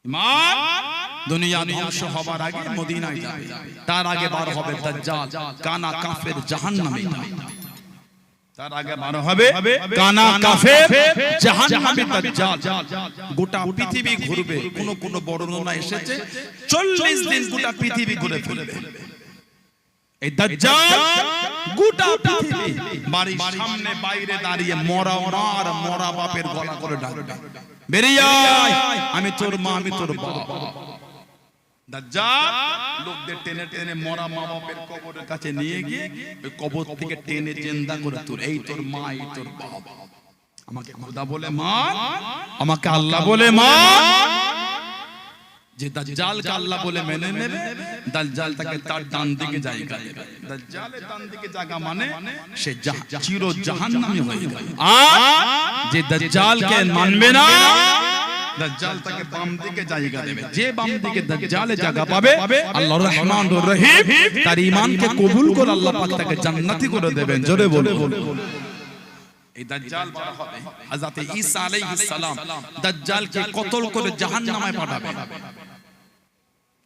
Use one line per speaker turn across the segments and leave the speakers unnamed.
ইমান দুনিয়া ধ্বংস হবার আগে মদিনায় যাবে, তার আগে বার হবে দাজ্জাল, কানা কাফের জাহান্নামী। তার আগে বার হবে কানা কাফের জাহান্নামী দাজ্জাল। গোটা পৃথিবী ঘুরবে। কোন বর্ণনা এসেছে 40 দিন গোটা পৃথিবী ঘুরে ফিরবে এই দাজ্জাল। গোটা পৃথিবী বাড়ির সামনে বাইরে দাঁড়িয়ে মরা মার, মরা বাপের গলা করে ডাকবে, বেরিয়ে আয়, আমি তোর মা, আমি তোর বাবা। দাজ্জাল লোকদের টেনে টেনে মরা মা বাপের কবরের কাছে নিয়ে গিয়ে ওই কবর থেকে টেনে জিন্দা করে তোর, এই তোর মা, এই তোর বাবা। আমাকে খোদা বলে মা, আমাকে আল্লাহ বলে মা। যে দাজ্জালকে আল্লাহ বলে মেনে নেবে, দাজ্জাল তাকে তার ডান দিকে জায়গা দেবে। দাজ্জালের ডান দিকে জায়গা মানে সে চির জাহান্নামী হয়ে যাবে। আর যে দাজ্জালকে মানবে না, দাজ্জাল তাকে বাম দিকে জায়গা দেবে। যে বাম দিকে দাজ্জালে জায়গা পাবে, আল্লাহর রহমানুর রহিম তার ঈমানকে কবুল করে আল্লাহ পাক তাকে জান্নাতি করে দেবেন। জোরে বলো। এই দাজ্জাল বড় হবে। হযরত ঈসা আলাইহিস সালাম দাজ্জালকে কতল করে জাহান্নামে পাঠাবে।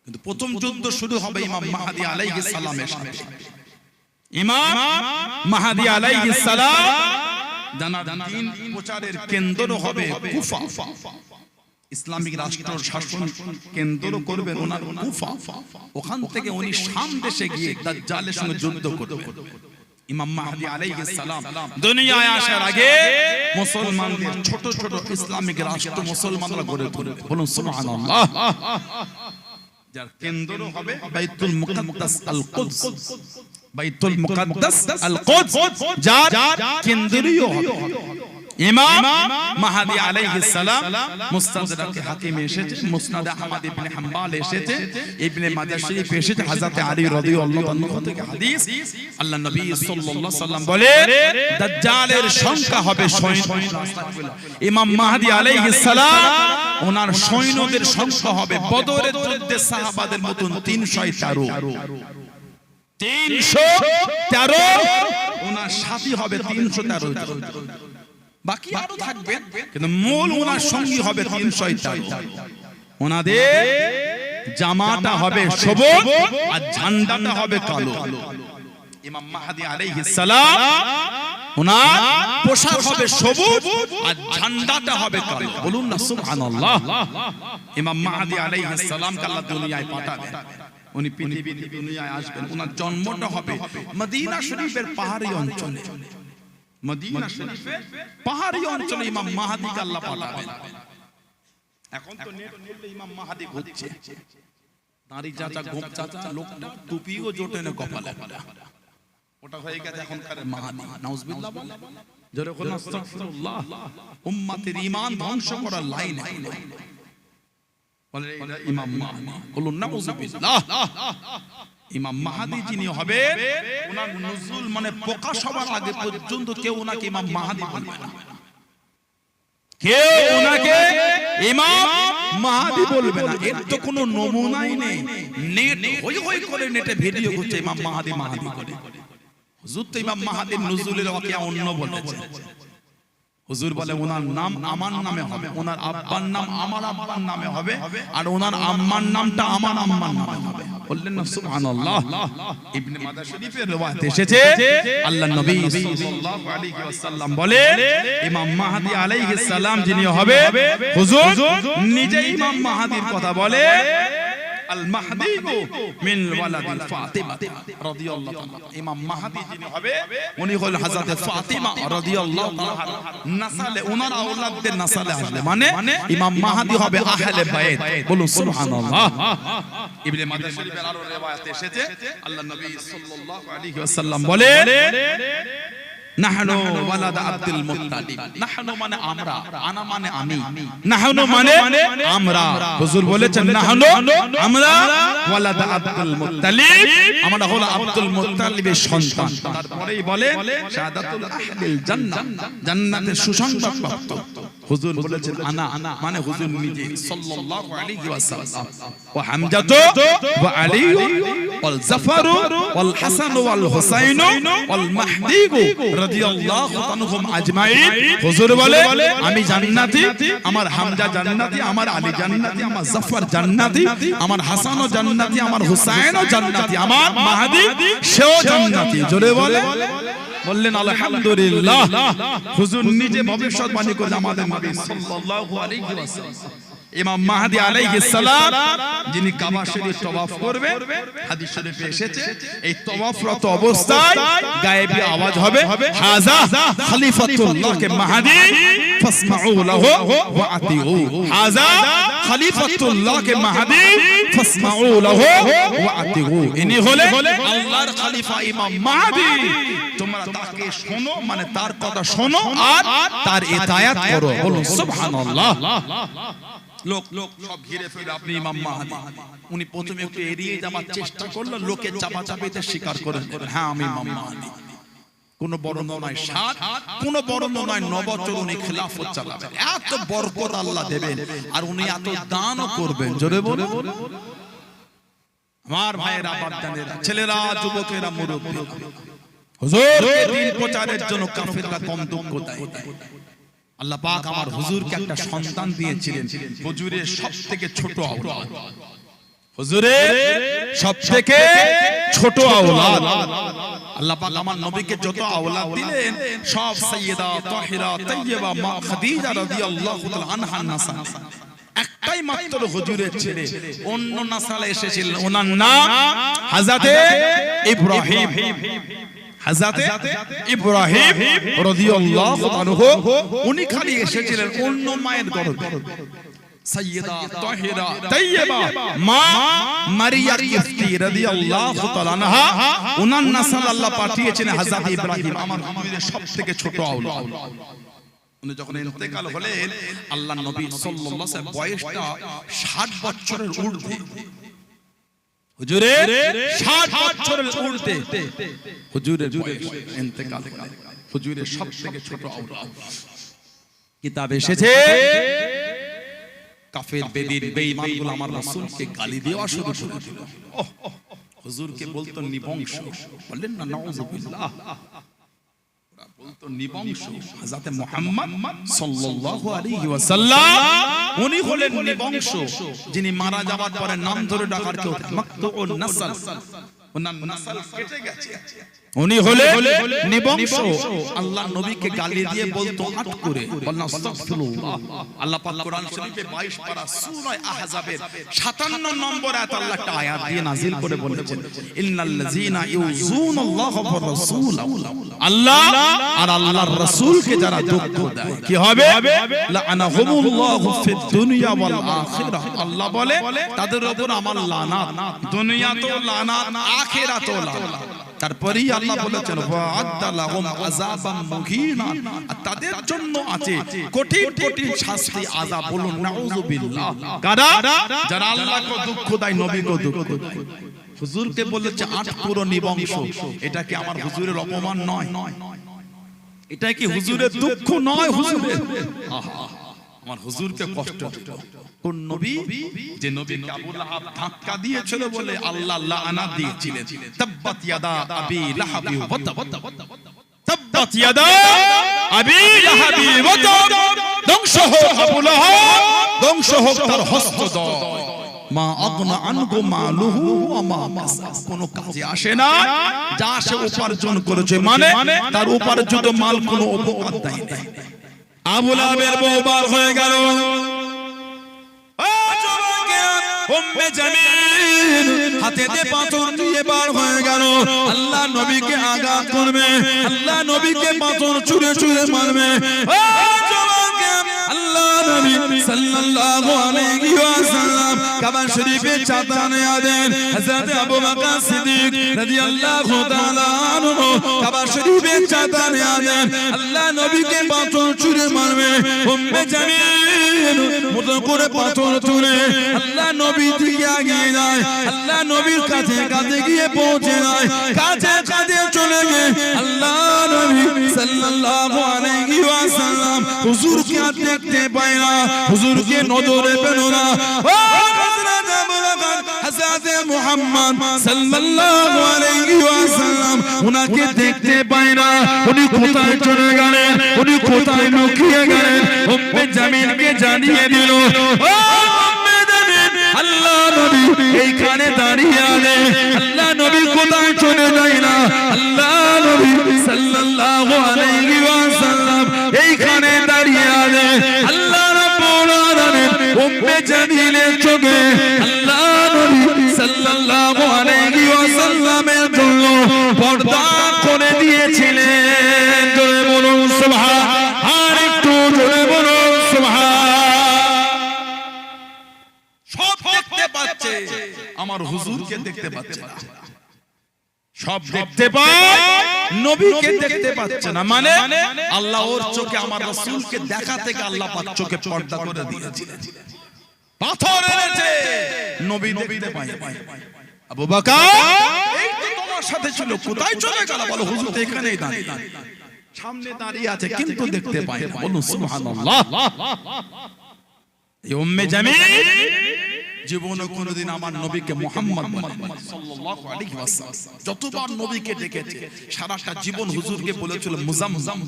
কিন্তু প্রথম যুদ্ধ শুরু হবে ইমাম মাহদী আলাইহিস সালামের সাথে। ইমাম মাহদী আলাইহিস সালাম জানার দিন প্রচারের কেন্দ্র হবে কুফা। ইসলামিক রাষ্ট্র শাসন কেন্দ্র করবেন ওনার কুফা। ওখান থেকে উনি শাম দেশে গিয়ে দাজ্জালের সঙ্গে যুদ্ধ করবেন। ইমাম মাহদী আলাইহিস সালাম দুনিয়ায় আসার আগে মুসলমানদের ছোট ছোট ইসলামিক রাষ্ট্র মুসলমানরা গড়ে তুলবে। বলুন সুবহানাল্লাহ। যার কেন্দ্র হবে বাইতুল মুকাদ্দাস আল কুদস। বাইতুল মুকাদ্দাস আল কুদস যার কেন্দ্রীয় হবে। ইমাম মাহদী আলাইহিস সালাম মুস্তাদরাকে হাকিমে এসেছে, মুসনাদ আহমদ ইবনে হাম্বাল এসেছে, ইবনে মাজাহ শরীফ এসেছে, হযরত আলী রাদিয়াল্লাহু আনহু থেকে হাদিস। আল্লাহ নবী সাল্লাল্লাহু আলাইহি ওয়াসাল্লাম বলে দাজ্জালের সংখ্যা হবে সৈন্য। ইমাম মাহদী আলাইহিস সালাম ওনার সৈন্যদের সংখ্যা হবে বদরের যুদ্ধে সাহাবাদের মতন 313। 313 ওনার সাথী হবে 313। বাকি আরো থাকবে, কিন্তু মূল ওনার সঙ্গী হবে 313। ওনাদের জামাটা হবে সবুজ আর ঝান্ডাটা হবে কালো। ইমাম মাহদী আলাইহিস সালাম ওনার পোশাক হবে সবুজ আর ঝান্ডাটা হবে কালো। বলুন না সুবহানাল্লাহ। ইমাম মাহদী আলাইহিস সালামকে আল্লাহ দুনিয়ায় পাঠাবেন। উনি পৃথিবীর দুনিয়ায় আসবেন। ওনার জন্মটা হবে মদিনা শরীফের পাহাড়ি অঞ্চলে। মদিনা শরীফের পাহাড়ি অঞ্চলে ইমাম মাহদীকে আল্লাহ পাঠাবেন। এখন তো নেটে ইমাম মাহদী ঘুরছে, দাড়ি চাচা, গোপ চাচা, লোকটা টুপিও জোটে না কপালে। ওটা হয়ে গেছে এখনকার মাহদী। নাউজুবিল্লাহ বলে, জোরে বলুন আস্তাগফিরুল্লাহ। উম্মতের ঈমান ধ্বংস করার লাইন বলে ইমাম মাহদী। বলুন নাউজুবিল্লাহ। ইমাম মাহদী যিনি হবে, ওনার নুজুল মানে প্রকাশ হওয়ার আগে পর্যন্ত কেউ ওনাকে ইমাম মাহদী বলবে না। কেউ ওনাকে ইমাম মাহদী বলবে না। এর তো কোনো নমুনাই নেই। নেট হই হই করে নেটে ভিডিও করছে ইমাম মাহদী মাহদী করে। হুজুর তো ইমাম মাহদীর নুজুলের ওয়াকিয়া অন্য বলেছে। হুজুর বলে ওনার নাম আমার নামে হবে, ওনার আব্বার নাম আমার আব্বার নামে হবে, আর ওনার আম্মার নামটা আমার আম্মার নামে হবে। বললেন না সুবহানাল্লাহ। ইবনে মাজাহ শরীফের রওয়ায়াত এসেছে, আল্লাহর নবী সাল্লাল্লাহু আলাইহি ওয়াসাল্লাম বলে ইমাম মাহদী আলাইহিস সালাম যিনি হবে, হুজুর নিজে ইমাম মাহদীর কথা বলে, আল মাহদী মিন ওয়ালাদি ফাতিমা রাদিয়াল্লাহু তাআলা। ইমাম মাহদী যিনি হবে উনি হলেন হযরত ফাতিমা রাদিয়াল্লাহু তাআলা নাসালে, ওনার আওলাদদের নাসালে আসলে মানে ইমাম মাহদী হবে আহলে বাইত। বলুন সুবহানাল্লাহ। ইবনে মাজাহ শরীফের আরো riwayat এসেছে, আল্লাহর নবী সাল্লাল্লাহু আলাইহি ওয়াসাল্লাম বলে নাহনু ওয়ালাদ আব্দুল মুত্তালিব। নাহনু মানে আমরা, আনা মানে আমি, নাহনু মানে আমরা। হুজুর বলেছেন নাহনু আমরা ওয়ালাদ আব্দুল মুত্তালিব, আমরা হলো আব্দুল মুত্তালিবের সন্তান। তারপরেই বলে শাহাদাতুল আহলিল জান্নাহ, জান্নাতের সুসংবাদ প্রাপ্ত হুজুর বলেছেন আনা মানে হুজুর নিজে সাল্লাল্লাহু আলাইহি ওয়াসাল্লাম ওয়া হামজাতু ওয়া আলী ওয়াল জাফর ওয়াল হাসান ওয়াল হুসাইন ওয়াল মাহদি রাদিয়াল্লাহু আনহুম আজমাইন হুজুর বলে আমি জান্নাতি, আমার হামজা জান্নাতি, আমার আলী জান্নাতি, আমার জাফর জান্নাতি, আমার হাসানও জান্নাতি, আমার হুসাইনও জান্নাতি, আমার মাহদি সেও জান্নাতি। জোরে বলে বললেন আলহামদুলিল্লাহ। হুজুর নিজে ভবিষ্যৎবাণী করে আমাদের নবী সাল্লাল্লাহু আলাইহি ওয়াসাল্লাম ইমাম মাহদি আলাইহিস সালাম যিনি কাবা শরীফ তওয়াফ করবেন, হাদিস শরীফে এসেছে এই তওয়াফরত অবস্থায় গায়েবী আওয়াজ হবে হাযা খলিফাতুল্লাহ কে মাহদি ফাসমাউ লাহু ওয়া আতিউ, হাযা খলিফাতুল্লাহ কে মাহদি ফাসমাউ লাহু ওয়া আতিউ, ইনি হলেন আল্লাহর খলিফা ইমাম মাহদি, তোমরা তাকে শোনো মানে তার কথা শোনো আর তার ইতায়াত করো। বলুন সুবহানাল্লাহ। লোক সব ঘিরে ফিরে আপনি ইমাম মাহদি, উনি প্রথমে একটু এড়িয়ে যাওয়ার চেষ্টা করলো, লোকে চাপাচাপিতে স্বীকার করেন হ্যাঁ আমি ইমাম মাহদি। কোন বর্ণ নয় সাত, কোন বর্ণ নয় 9 বছর উনি খিলাফত চালাবেন, এত বরকত আল্লাহ দেবেন আর উনি এত দানও করবেন। জোরে বলে আমার ভাইয়েরা, বাপজানেরা, ছেলেরা, যুবকেরা, মুরব্বীরা, হুজুরকে দ্বীন প্রচারের জন্য কাফেররা কম দুঃখ দেয়। আল্লাহ পাক আমার হুজুরকে একটা সন্তান দিয়েছিলেন, হুজুরের সবথেকে ছোট আওলাদ, হুজুরের সবথেকে ছোট আওলাদ। আল্লাহ পাক আমার নবীকে যত আওলাদ দিলেন সব সাইয়্যিদা তাহিরা তাইয়্যিবা মা খাদিজা রাদিয়াল্লাহু তাআলা আনহা নাসা, একটাই মাত্র হুজুরের ছেলে, অন্য নাসালে এসেছিলেন, ওনার নাম হযরতে ইব্রাহিম। হযরতে ইব্রাহিম রাদিয়াল্লাহু আনহু উনি খালি এসেছিলেন অন্য মায়ের গর্ভে, সাইয়্যিদা তাহিরা তাইয়্যিবা মা মারিয়া কিফতি রাদিয়াল্লাহু তাআলা আনহা, ওনার নাসাল আল্লাহ পাঠিয়েছেন হযরত ইব্রাহিম, আমার হুজুরের সবথেকে ছোট আওলাদ। উনি যখন ইন্তেকাল হলেন আল্লাহর নবী সাল্লাল্লাহু আলাইহি ওয়াসাল্লাম বয়সটা 60 বছরের ঊর্ধ্বে, হুজুরের 60 বছরের ঊর্ধ্বে হুজুরের বয়স, ইন্তেকাল হলেন হুজুরের সবথেকে ছোট আওলাদ। কিতাব এসেছে কাফের বেদিন বেঈমানগুলো আমার রাসূলকে গালি দেওয়া শুরু করে দিল, হুজুরকে বলতো নিবংশ, বললেন না নাউযুবিল্লাহ, বলতো নিবংশ। হযরত মুহাম্মদ সাল্লাল্লাহু আলাইহি ওয়াসাল্লাম উনি হলেন নিবংশ, যিনি মারা যাওয়ার পরে নাম ধরে ডাকার কেউ মাকতুউন নাসল, ওনার নাসল কেটে গেছে, উনি হলেন নিবংশ। আল্লাহ নবীকে গালি দিয়ে বলতো আট করে, বলনা আস্তাগফিরুল্লাহ। আল্লাহ পাক কোরআন শরীফে 22 পারা সূরা আহজাবের 57 নম্বর আয়াত আল্লাহ একটা আয়াত দিয়ে নাযিল করে বলেছেন ইন্নাল্লাযীনা ইউযুনাল্লাহা ওয়া রাসূলাহু, আল্লাহ আর আল্লাহর রাসূলকে যারা দুঃখ দেয় কি হবে, লাআনাহুমুল্লাহু ফিদ দুনিয়া ওয়াল আখিরাহ, আল্লাহ বলে তাদের উপর আমার লানাত, দুনিয়াতেও লানাত আখিরাতেও লানাত। তারপরেই আল্লাহ বলেছেন ওয়া'আদ্দা লাহুম আযাবাম মুহিনা, তাদের জন্য আছে কঠিন কঠিন শাস্তি, আযাব। বলুন নাউযুবিল্লাহ। কারা? যারা আল্লাহকে দুঃখ দেয়, নবীকে দুঃখ দেয়। হুজুরকে বলেছে আট পুরো নিবংশ, এটা কি আমার হুজুরের অপমান নয়? এটা কি হুজুরের দুঃখ নয়? হুজুরের আমার হুজুরকে কষ্ট দিল কোন নবী? যে নবীকে আবু লাহাব ধাক্কা দিয়েছিল বলে আল্লাহ লাআনাত দিয়েছিলেন, তাব্বাত ইয়াদা আবি লাহাবি ওয়া তাব, তাব্বাত ইয়াদা আবি লাহাবি ওয়া তাব, ধ্বংস হোক আবু লাহাব, ধ্বংস হোক তার হস্তদ্বয়, মা আগনা আনহু মালুহু ওয়া মা কাসাব, কোনো কাজে আসে না, যা সে উপার্জন করেছে মানে তার উপার্জিত মাল কোনো উপকার দেয় না। আবু লাহাবের বউ বার হয়ে গেল, উম্মে জামিল হাতেতে পাথর নিয়ে বার হয়ে গেল, আল্লাহ নবীকে আঘাত করবে, আল্লাহ নবীকে পাথর ছুঁড়ে ছুঁড়ে মারবে। আল্লাহ নবী সাল্লাল্লাহু আলাইহি ওয়াসাল্লাম কাবা শরীফে ছাতা নিয়ে দেন, হযরত আবু বকর সিদ্দিক রাদিয়াল্লাহু তাআলা আনহু কাবা শরীফে ছাতা নিয়ে দেন, আল্লাহ নবীকে পাথর ছুঁড়ে মারবে। উম্মে জামিল মুতো করে পাথর ছুঁড়ে আল্লাহ নবী দিকে এগিয়ে যায়, আল্লাহ নবীর কাছে কাছে গিয়ে পৌঁছে যায়, কাছে কাছে চলে গিয়ে আল্লাহ নবী সাল্লাল্লাহু আলাইহি ওয়াসাল্লাম হুজুরকে আর দেখতে পায় না, হুজুরকে নজরে পেলো না। ও হযরত আবু বকর হযরত মুহাম্মদ সাল্লাল্লাহু আলাইহি ওয়াসাল্লাম উনাকে দেখতে পায় না। উনি কোথায় চলে গেলেন, উনি কোথায় লুকিয়ে গেলেন? উম্মে জামিলকে জানিয়ে দিল, ও উম্মে জামিল, আল্লাহ নবী এইখানে দাঁড়িয়ে আছে। আল্লাহ নবী কোথায় চলে যায় না, আল্লাহ নবী সাল্লাল্লাহু আলাইহি ওয়াসাল্লাম এইখানে দাঁড়িয়ে আছে। আল্লাহ রাব্বুল আলামিন উম্মে জামিলের চোখে আল্লাহ নবী সাল্লাল্লাহু আলাইহি ওয়াসাল্লামের জন্য পর্দা করে দিয়েছিলেন। জোরে বলুন সুবহান, আর একটু জোরে বলুন সুবহান। সব দেখতে পাচ্ছে, আমার হুজুরকে দেখতে পাচ্ছে না। সব দেখতে পায়, নবীকে দেখতে পাচ্ছে না। মানে আল্লাহ ওর চোখে আমার রাসূলকে দেখা থেকে আল্লাহ পাক চোখে পর্দা করে দিয়েছিলেন। পাথর এনেছে, নবী দেখতে পায়। আবু বকর এই তো তোমার সাথে ছিল, কোথায় চলে গেল? বলো হুজুর তো এখানেই দাঁড়িয়ে, সামনে দাঁড়িয়ে আছে, কিন্তু দেখতে পায় না। বলুন সুবহানাল্লাহ। এই উম্মে জামিল জীবনে কোনদিন আমার নবীকে মুহাম্মদ সাল্লাল্লাহু আলাইহি ওয়াসাল্লাম যতবার নবীকে ডেকেছে, সারাটা জীবন হুজুরকে বলেছিল মুজাম্মাম।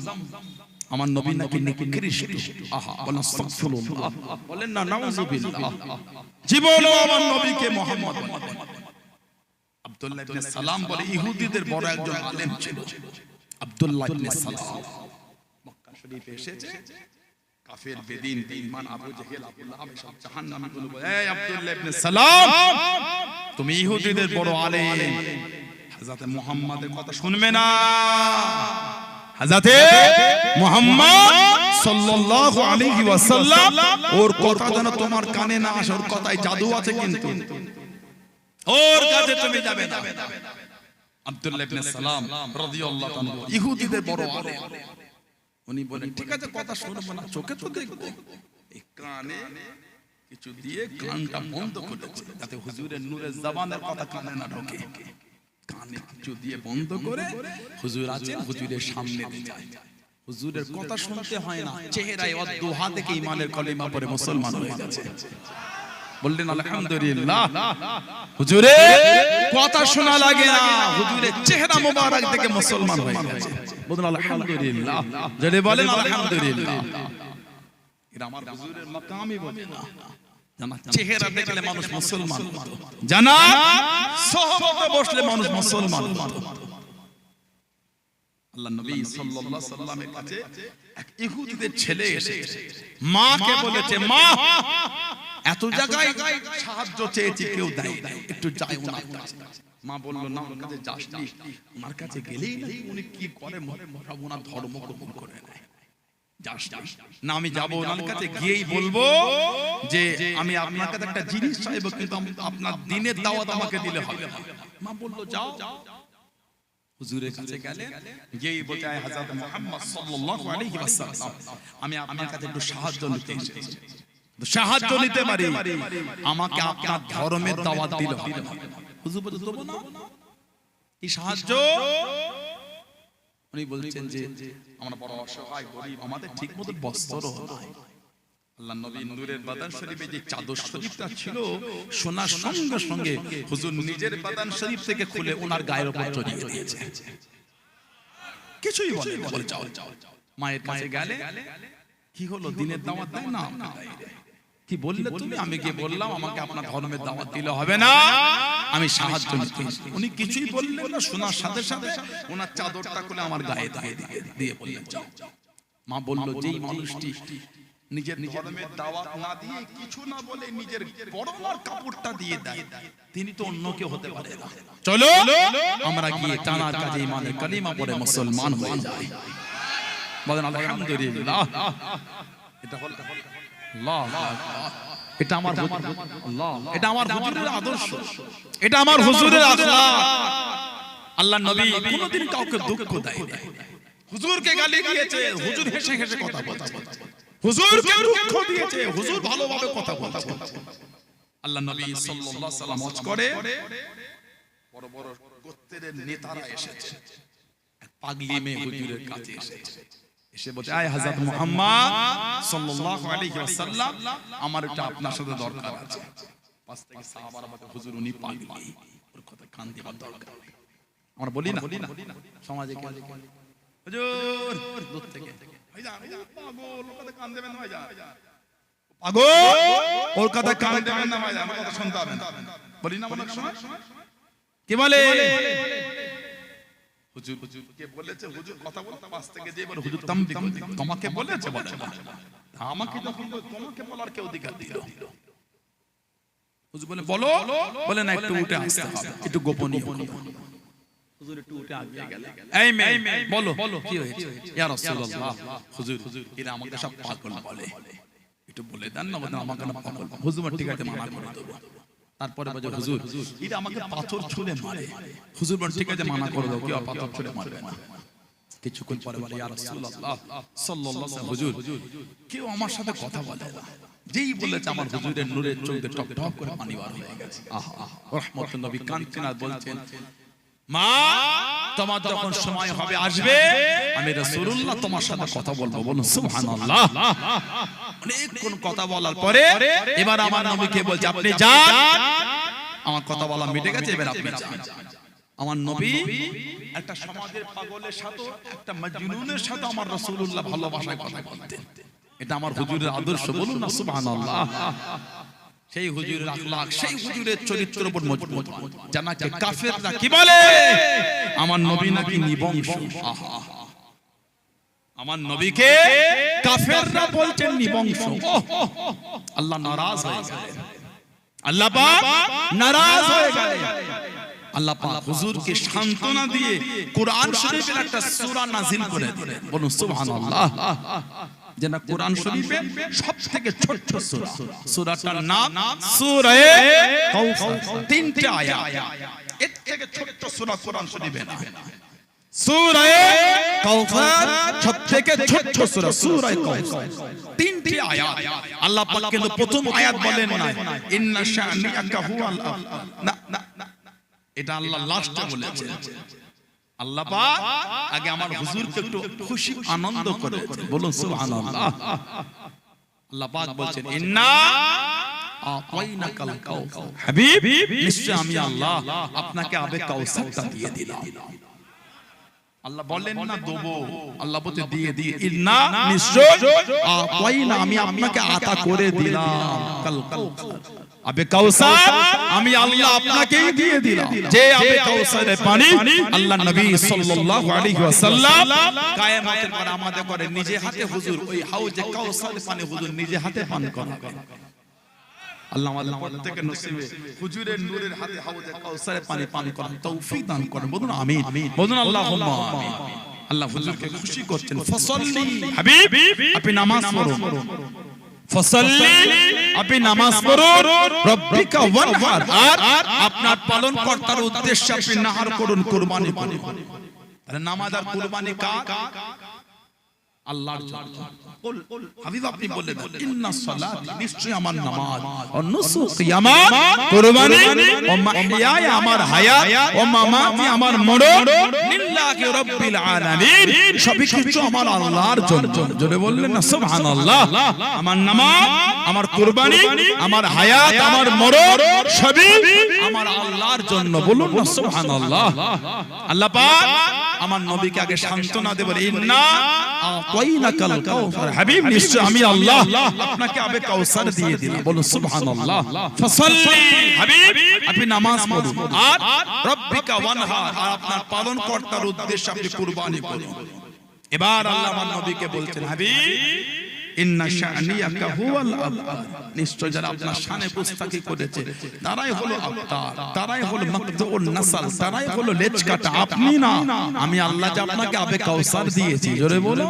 আমার নবী নাকি নিকৃষ্ট। আহা, বলেন আস্তাগফিরুল্লাহ, বলেন না নাউযুবিল্লাহ। জীবনে আমার নবীকে মুহাম্মদ। আব্দুল্লাহ ইবনে সালাম বলে ইহুদিদের বড় একজন আলেম ছিল। আব্দুল্লাহ ইবনে সালাম মক্কা শরীফে এসেছে। কাফের, বেদিন, বেঈমান, আবু জেহেল, আবু লাহাব সব জাহান্নামী বলে, এই আব্দুল্লাহ ইবনে সালাম, তুমি ইহুদিদের বড় আলেম, হযরত মুহাম্মাদের কথা শুনবে না? হযরত মুহাম্মদ সাল্লাল্লাহু আলাইহি ওয়াসাল্লাম ওর কথা যেন তোমার কানে না আসে, ওর কথায় জাদু আছে, কিন্তু ওর কাছে তুমি যাবে না। আব্দুল্লাহ ইবনে সালাম রাদিয়াল্লাহু আনহু ইহুদিদের বড় আলেম। উনি বলেন, ঠিক আছে কথা শুনবো না, চোখে তো দেখবো। এই কানে কিছু দিয়ে কানটা বন্ধ করেছে, যাতে হুজুরের নূরের জবানের কথা কানে না ঢোকে। কানে কিছু দিয়ে বন্ধ করে হুজুর আছেন, হুজুরের সামনে দিয়ে যায়। হুজুরের কথা শুনতে হয় না, চেহারায় ওয়াদুহা থেকে ঈমানের কলিমা পড়ে মুসলমান হয়ে গেছে। বললেন আলহামদুলিল্লাহ। হুজুরের কথা শোনা লাগে না, হুজুরের চেহারা মোবারক দেখে মুসলমান হয়ে গেছে। বলুন আলহামদুলিল্লাহ, যদি বলেন আলহামদুলিল্লাহ। এরা আমার হুজুরের মাকামই বলে না, জানা চেহারা দেখলে মানুষ মুসলমান, জানা সোহবতে বসলে মানুষ মুসলমান। আল্লাহ নবী সাল্লাল্লাহু আলাইহি সাল্লামের কাছে এক ইহুদিদের ছেলে এসেছে, মাকে বলেছে, মা এত জায়গায় সাহায্য চেয়েছি, কেউ দেয় না, একটু যাই ওনার কাছে। মা বলল, না ওনার কাছে যাস না, ওনার কাছে গেলেই না উনি কি করে, ওনার ধর্ম কবুল করে নেয়। যাস না, আমি যাব ওনার কাছে, গিয়েই বলবো যে আমি আপনার কাছে একটা জিনিস চাইবো, কিন্তু আপনার দিনের দাওয়াত আমাকে দিলে হবে। মা বলল, যাও। হুজুরের কাছে গেলে গিয়েই বলতে, হযরত মুহাম্মদ সাল্লাল্লাহু আলাইহি ওয়াসাল্লাম, আমি আপনার কাছে একটু সাহায্য নিতে এসেছি, সাহায্য নিতে পারি, আমাকে আপনার ধর্মের দাওয়াত দিলে হবে। হুজুর বলতে, দেব না, কি সাহায্য? উনি বলছেন যে আমরা বড় অসহায়, গরীব, আমাদের ঠিকমতো বস্ত্রও নাই। আল্লাহ নবী নূরের বাদান শরীফে যে চাদর শরীফটা ছিল, শোনার সঙ্গে সঙ্গে হুজুর নিজের বাদান শরীফ থেকে খুলে ওনার গায়ের উপর চড়িয়ে দিয়েছে। কিছুই বলে, যাও। মায়ের কাছে গেলে, কি হলো, দিনের দাওয়াত দেয় না? কি বললে তুমি? আমি গিয়ে বললাম আমাকে আপনার ধর্মের দাওয়াত দিলে হবে না, আমি সাহায্য নিতে। উনি কিছুই বললেন না, শোনার সাথে সাথে ওনার চাদরটা খুলে আমার গায়ে দিয়ে বললেন, যাও। মা বলল, যেই মানুষটি নিজের ধর্মের দাওয়াত না দিয়ে, কিছু না বলে নিজের পরমার কাপড়টা দিয়ে দেয়, তিনি তো অন্য কেউ হতে পারে না। চলো আমরা গিয়ে টানার কাজে ঈমানের কালিমা পড়ে মুসলমান হয়ে যাই। বলেন আলহামদুলিল্লাহ। এটা হল আল্লাহ, এটা আমার আল্লাহ, এটা আমার হুজুরের আদর্শ, এটা আমার হুজুরের আখলাক। আল্লাহ নবী কোনদিন কাউকে দুঃখ দেয়নি। হুজুরকে গালি দিয়েছে, হুজুর হেসে হেসে কথা বলছে। হুজুরকে দুঃখ দিয়েছে, হুজুর ভালোভাবে কথা বলছে। আল্লাহ নবী সাল্লাল্লাহু আলাইহি ওয়াসাল্লাম হজ করে, বড় বড় গোত্রের নেতারা এসেছে, এক পাগলি মেয়ে হুজুরের কাছে এসেছে। এসে বলছে আয় হযরত মুহাম্মদ সাল্লাল্লাহু আলাইহি ওয়াসাল্লাম আমার এটা আপনার সাথে দরকার আছে। পাঁচ থেকে সাহাবারা বলে হুজুর উনি পাগল, ওর কথা কান দেওয়ার দরকার নেই। আমরা বলি না সমাজে কি হুজুর দূর থেকে ভাইজান পাগল, ওর কথা কান দেবেন না ভাইজান, পাগল ওর কথা কান দেবেন না ভাইজান, আমার কথা শুনতে হবে না, বলি না অনেক সময়। কি বলে হুজুর কে বলেছে, হুজুর কথা বলতে পাশ থেকে যে বলে হুজুর তোমাকে বলেছে, বলে না আমাকে, যখন তোমাকে বলার কে অধিকার দিল? হুজুর বলে বলো, বলে না একটু উঠে আসতে হবে, একটু গোপনীয়। হুজুর একটু উঠে আগিয়ে গেলেন, এই মেয়ে বলো কি হয়েছে? ইয়া রাসূলুল্লাহ হুজুর এরা আমাকে সব পাগল বলে, একটু বলে দেন না, বলেন আমাকে না পাগল। হুজুর ঠিক আছে মানা করে দেব। তারপরে বলে হুজুর এরা আমাকে পাথর ছুঁড়ে মারে। হুজুর বলেন ঠিক আছে মানা করে দাও, কেউ পাথর ছুঁড়ে মারবে না। কিছুক্ষণ পরে বলে ইয়া রাসূলুল্লাহ সাল্লাল্লাহু আলাইহি হুজুর কেউ আমার সাথে কথা বলে না। যেই বলেছে আমার হুজুরের নূরের চোখ দিয়ে টপ টপ করে পানি বার হয়ে গেছে। আহা রহমতুল্লাহ নবী কানকিনা বলছেন মা তোমার যখন সময় হবে আসবে আমি রাসূলুল্লাহ তোমার সাথে কথা বলবো। বলুন সুবহানাল্লাহ। অনেকক্ষণ কথা বলার পরে এবার আমার নবীকে বলছে আপনি যান, আমার কথা বলা মিটে গেছে, এবার আপনি যান। আমার নবী একটা সমাজের পাগলের সাথে একটা মজনুনের সাথে আমার রাসূলুল্লাহ ভালোবাসায় কথা বলতেন। এটা আমার হুজুরের আদর্শ। বলুন না সুবহানাল্লাহ। সেই হুজুরের আখলাক, সেই হুজুরের চরিত্রের উপর মজবুত। জানাকে কাফেররা কি বলে আমার নবী নাকি নিবংশ। আহা আমার নবীকে কাফেররা বলছেন নিবংশ। আল্লাহ নারাজ হয়ে গেলেন, আল্লাহ পাক নারাজ হয়ে গেলেন। আল্লাহ পাক হুজুরকে সান্ত্বনা দিয়ে কোরআন শরীফের একটা সূরা নাযিল করে দিলেন। বলুন সুবহানাল্লাহ। যেন কোরআন শরীফে সবথেকে ছোট সূরা, সূরাটার নাম সূরা কাউসার। তিনটা আয়াত, এর থেকে ছোট সূরা কোরআন শরীফে না। সূরা কাউসার সবথেকে ছোট সূরা, সূরা কাউসার তিনটি আয়াত। আল্লাহ পাক কিন্তু প্রথম আয়াত বলেন না ইন্না শানিআকা হুয়াল আবতার, না না, এটা আল্লাহ লাস্টে বলেছেন। আল্লাহ পাক আগে আমার হুজুরকে একটু খুশি আনন্দ করেছেন। বলুন সুবহানাল্লাহ। আল্লাহ পাক বলেন ইন্না আতাইনাকাল কাউসার, হাবিব নিশ্চয় আমি আল্লাহ আপনাকে আবে কাউসারটা দিয়ে দিলাম। আল্লাহ বলেন না দেবো, আল্লাহ বলতে দিয়ে দিয়ে ইন্না নিশ্চয় আতাইনা আমি আপনাকে আতা করে দিলাম কাল কাউসার, আবে কাউসার আমি আল্লাহ আপনাকেই দিয়ে দিলাম। যে আবে কাউসারের পানি আল্লাহ নবী সাল্লাল্লাহু আলাইহি ওয়াসাল্লাম কিয়ামতের পর আমাদের করে নিজে হাতে হুজুর ওই হাউজে কাউসারের পানি হুজুর নিজে হাতে পান করাবেন। আল্লাহ আমাদের প্রত্যেককে নসিবে হুজুরের নূরের হাতে হাউজে কাউসারের পানি পান করার তৌফিক দান করেন। বলুন আমিন, বলুন আল্লাহুম্মা আমিন। আল্লাহ হুজুরকে খুশি করছেন। ফসল্লি হাবিব আপনি নামাজ পড়ুন, ফসল্লি আপনি নামাজ পড়ুন, রব্বিকা ওয়ানহার আর আপনার পালনকর্তার উদ্দেশ্যে আপনি নাহার করুন, কুরবানি করুন। তাহলে নামাজ আর কুরবানি কার? আল্লাহর জন্য। হাবিব আপনি বলে দেন ইন্না সালাতি নিশ্চয় আমার নামাজ, ও নুসুকি আমার কুরবানি, ও মাহইয়ায়া আমার হায়াত, ও মামাতি আমার মরণ লিল্লাহি রাব্বিল আলামিন সবই কিছু আমার আল্লাহর জন্য। জোরে বললেন না সুবহানাল্লাহ। আমার নামাজ, আমার কুরবানি, আমার হায়াত, আমার মরণ সবই আমার আল্লাহর জন্য। বলুন না সুবহানাল্লাহ। আল্লাহ পাক আমার নবীকে আগে সান্ত্বনা দেব ইন্না আতাইনাকাল কাউসার, হাবিব নিশ্চয় আমি আল্লাহ আপনাকে আবে কাউসার দিয়ে দিলাম। বলুন সুবহানাল্লাহ। ফসল্লি হাবিব আপনি নামাজ পড়ুন, আর রব্বিকা ওয়ানহার আর আপনার পালনকর্তার উদ্দেশ্যে আপনি কুরবানি করুন। এবার আল্লাহ আমার নবীকে বলছেন হাবিব ইন্না শানিআকা হুয়াল আবতার, নিশ্চয় যারা আপনার শানে পুস্তাকি করেছে তারাই হলো আবতার, তারাই হলো মাকতুউন নাসাল, তারাই হলো লেজ কাটা। আপনি না, আমি আল্লাহ যে আপনাকে আবে কাউসার দিয়েছি। জোরে বলো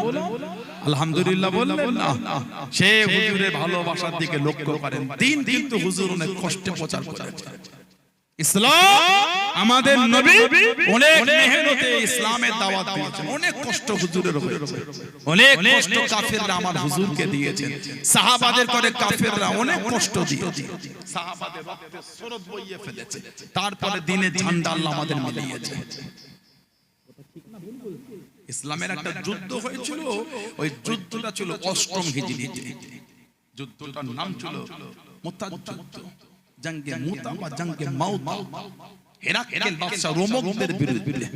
আলহামদুলিল্লাহ বললেন না। সে হুজুরের ভালোবাসার দিকে লক্ষ্য করেন। দিন কিন্তু হুজুর অনেক কষ্টে প্রচার করেছে ইসলাম। আমাদের নবী অনেক মেহনতে ইসলামের দাওয়াত দিয়েছেন, অনেক কষ্ট হুজুরের হয়েছে, অনেক কষ্ট কাফেররা আমার হুজুরকে দিয়েছেন। সাহাবাদের করে কাফেররা অনেক কষ্ট দিয়েছে, সাহাবাদের রক্তে স্রোত বইয়ে ফেলেছে। তারপরে দিনের ঝান্ডা আল্লাহ আমাদের মিলিয়েছে। ইসলামের একটা যুদ্ধ হয়েছিল, ওই যুদ্ধটা ছিল 8ম হিজরিতে। যুদ্ধটার নাম ছিল মুতা যুদ্ধ, জঙ্গে মুতা বা জঙ্গে মাউতা। হেরাক্কেল বাদশা রোমকদের বিরুদ্ধে।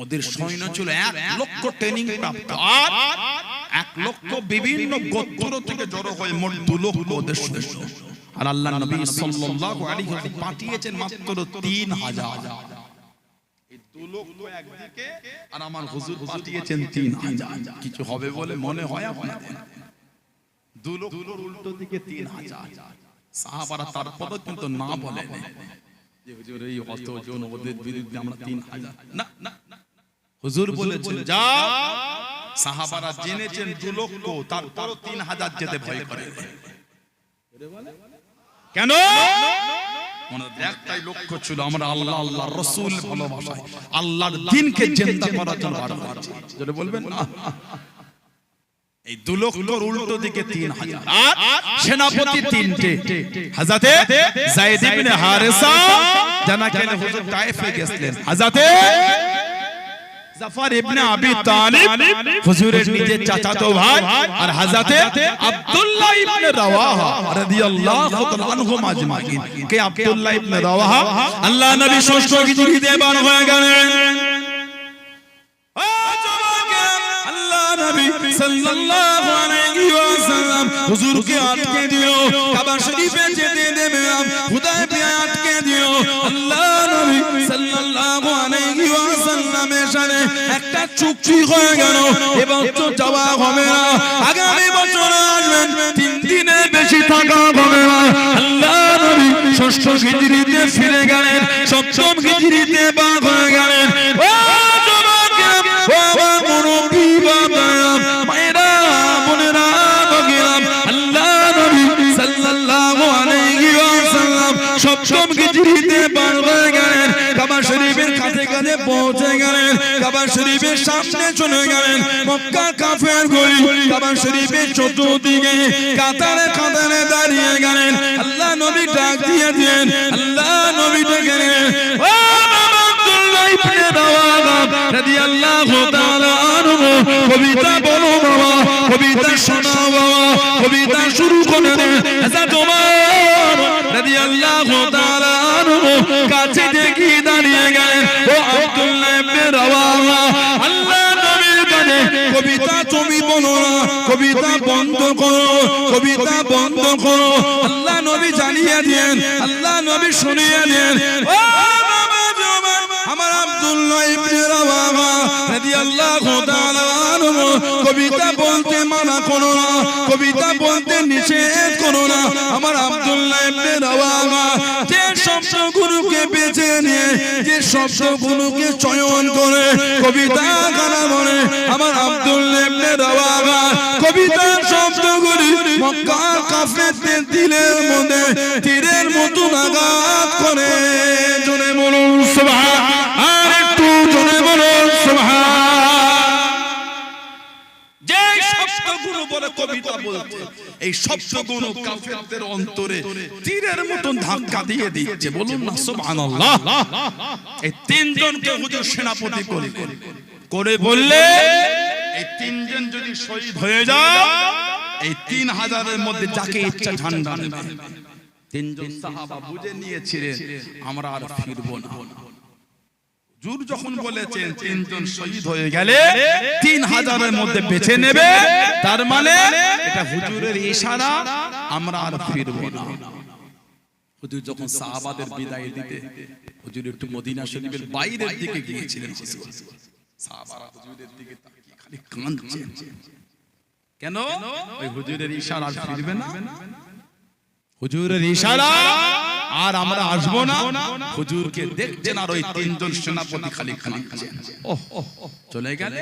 ওদের সৈন্য ছিল 1 লক্ষ ট্রেনিং প্রাপ্ত, আর 1 লক্ষ বিভিন্ন গোত্র থেকে জড়ো হয়ে মোট 2 লক্ষ ওদের সৈন্য। আর আল্লাহ নবী সাল্লাল্লাহু আলাইহি ওয়াসাল্লাম পাঠিয়েছেন মাত্র 3000। এই 2 লক্ষ একদিকে, আর আমার হুজুর পাঠিয়েছেন 3000। কিছু হবে বলে মনে হয় আপনাদের? 2 লক্ষ উল্টো দিকে 3000। সাহাবারা তারপরও কিন্তু না বলেন যে হুজুর এই অতজন ওদের বিরুদ্ধে আমরা 3000 না। হুজুর বলেছেন যাও। সাহাবারা জেনেছেন 2 লক্ষ, তারপরও 3000 যেতে ভয় করে। কেন? ওনাদের একটাই লক্ষ্য ছিল, আমরা আল্লাহ আল্লাহর রাসূল ভালোবাসায় আল্লাহর দ্বীনকে জিন্দা করার জন্য বারবার। যদি বলবেন না, এই 2 লক্ষর উল্টো দিকে 3000, আর সেনাপতি 3টে। হযরতে যায়েদ ইবনে হারেসা জানা কেন হুজুর তায়েফে গেছিলেন, হযরতে জাফর ইবনে আবি তালিব হুজুরের নিজের চাচাতো ভাই, আর হযরতে আব্দুল্লাহ ইবনে রাওয়াহা রাদিয়াল্লাহু তাআলা আনহুম আজমাইন। কে আব্দুল্লাহ ইবনে রাওয়াহা? আল্লাহ নবী 6 হিজরিতে বার হয়ে গেলেন। আল্লাহ নবী সাল্লাল্লাহু আলাইহি ওয়াসাল্লাম হুজুরকে আটকে দিল, কাবা শরীফে যেতে দেবে না, হুদায়বিয়া আটকে দিল। আল্লাহ নবী সাল্লাল্লাহু আলাইহি ওয়াসাল্লামের সাথে একটা চুক্তি হয়ে গেল, এবং তো যাওয়া হবে না, আগামী বছর আসবেন, 3 দিনের বেশি থাকা হবে না। আল্লাহ নবী 6 হিজরিতে ফিরে গেলেন, 7ম হিজরিতে বার হয়ে গেলেন। ও যুবকেরা, ও আমার মুরব্বি বাবারা, মায়েরা, বোনেরা, বগিরাম, আল্লাহ নবী সাল্লাল্লাহু আলাইহি ওয়াসাল্লাম 7ম হিজরিতে বার হয়ে গেলেন, কাবা শরীফের কাছে কাছে পৌঁছে গেলেন, কাবা শরীফের সামনে চলে গেলেন। মক্কা কাফের গলি কাবা শরীফের চতুর্দিকে কাতারে কাতারে দাঁড়িয়ে গেলেন। আল্লাহ নবী ডাক দিয়ে দিলেন, আল্লাহ নবী ডেকেলেন, ও আব্দুল্লাহ ইবনে রাওয়াহা রাদিয়াল্লাহু তাআলা আনহু, কবিতা বলো বাবা, কবিতা শোনাও বাবা, কবিতা শুরু করে দেন। হযরত ওমর রাদিয়াল্লাহু তাআলা আনহু কাছে দেখি দাঁড়িয়ে গেলেন, ও আব্দুল্লাহ ইবনে রাওয়াহা, আল্লাহ নবীর কাছে কবিতা তুমি বলো না, কবিতা বন্ধ করো, কবিতা বন্ধ করো। আল্লাহ নবী জানিয়ে দেন, আল্লাহ নবী শুনিয়ে দেন, ও আমার আব্দুল্লাহ ইবনে রাওয়াহা রাদিয়াল্লাহু তাআলা আনহু, কবিতা বলতে মানা করো না, কবিতা বলতে নিষেধ করো না। আমার আব্দুল্লাহ ইবনে রাওয়াহা যে শব্দগুলোকে বেছে নিয়ে, যে শব্দগুলোকে চয়ন করে কবিতা গানা বলে, আমার আব্দুল্লাহ ইবনে রাওয়াহা কবিতার শব্দগুলি মক্কার কাফেরদের দিলের মধ্যে তীরের মতো আঘাত করে। জোরে বলুন সুবহান, আর একটু জোরে বলুন সুবহান। যে শব্দগুলো বলে কবিতা বলতে, এই শব্দগুলো কাফেরদের অন্তরে তীরের মতো ধাক্কা দিয়ে দিচ্ছে। বলুন না সুবহানাল্লাহ। এই 3 জনকে হুজুর সেনাপতি করে বললে, এই 3 জন যদি শহীদ হয়ে যায়, এই 3000-এর মধ্যে যাকে ইচ্ছা ঝান্ডা নেবে। 3 জন সাহাবা বুঝে নিয়েছিলেন আমরা আর ফিরবো না। হুজুর যখন বলেছেন 3 জন শহীদ হয়ে গেলে 3000-এর মধ্যে বেছে নেবে, তার মানে এটা হুজুরের ইশারা, আমরা আর ফিরবো না। হুজুর যখন সাহাবাদের বিদায় দিতে, হুজুর একটু মদিনা শরীফের বাইরের দিকে গিয়েছিলেন। সাহাবারা হুজুরের দিকে তাকিয়ে খালি কাঁদছেন। কেন? ওই হুজুরের ইশারা, আর ফিরবে না, হুজুরের ইশারা, আর আমরা আসবো না। হুজুরকে দেখছেন, আর ওই 3 জন সেনাপতি খালি কাঁদছেন। চলে গেলে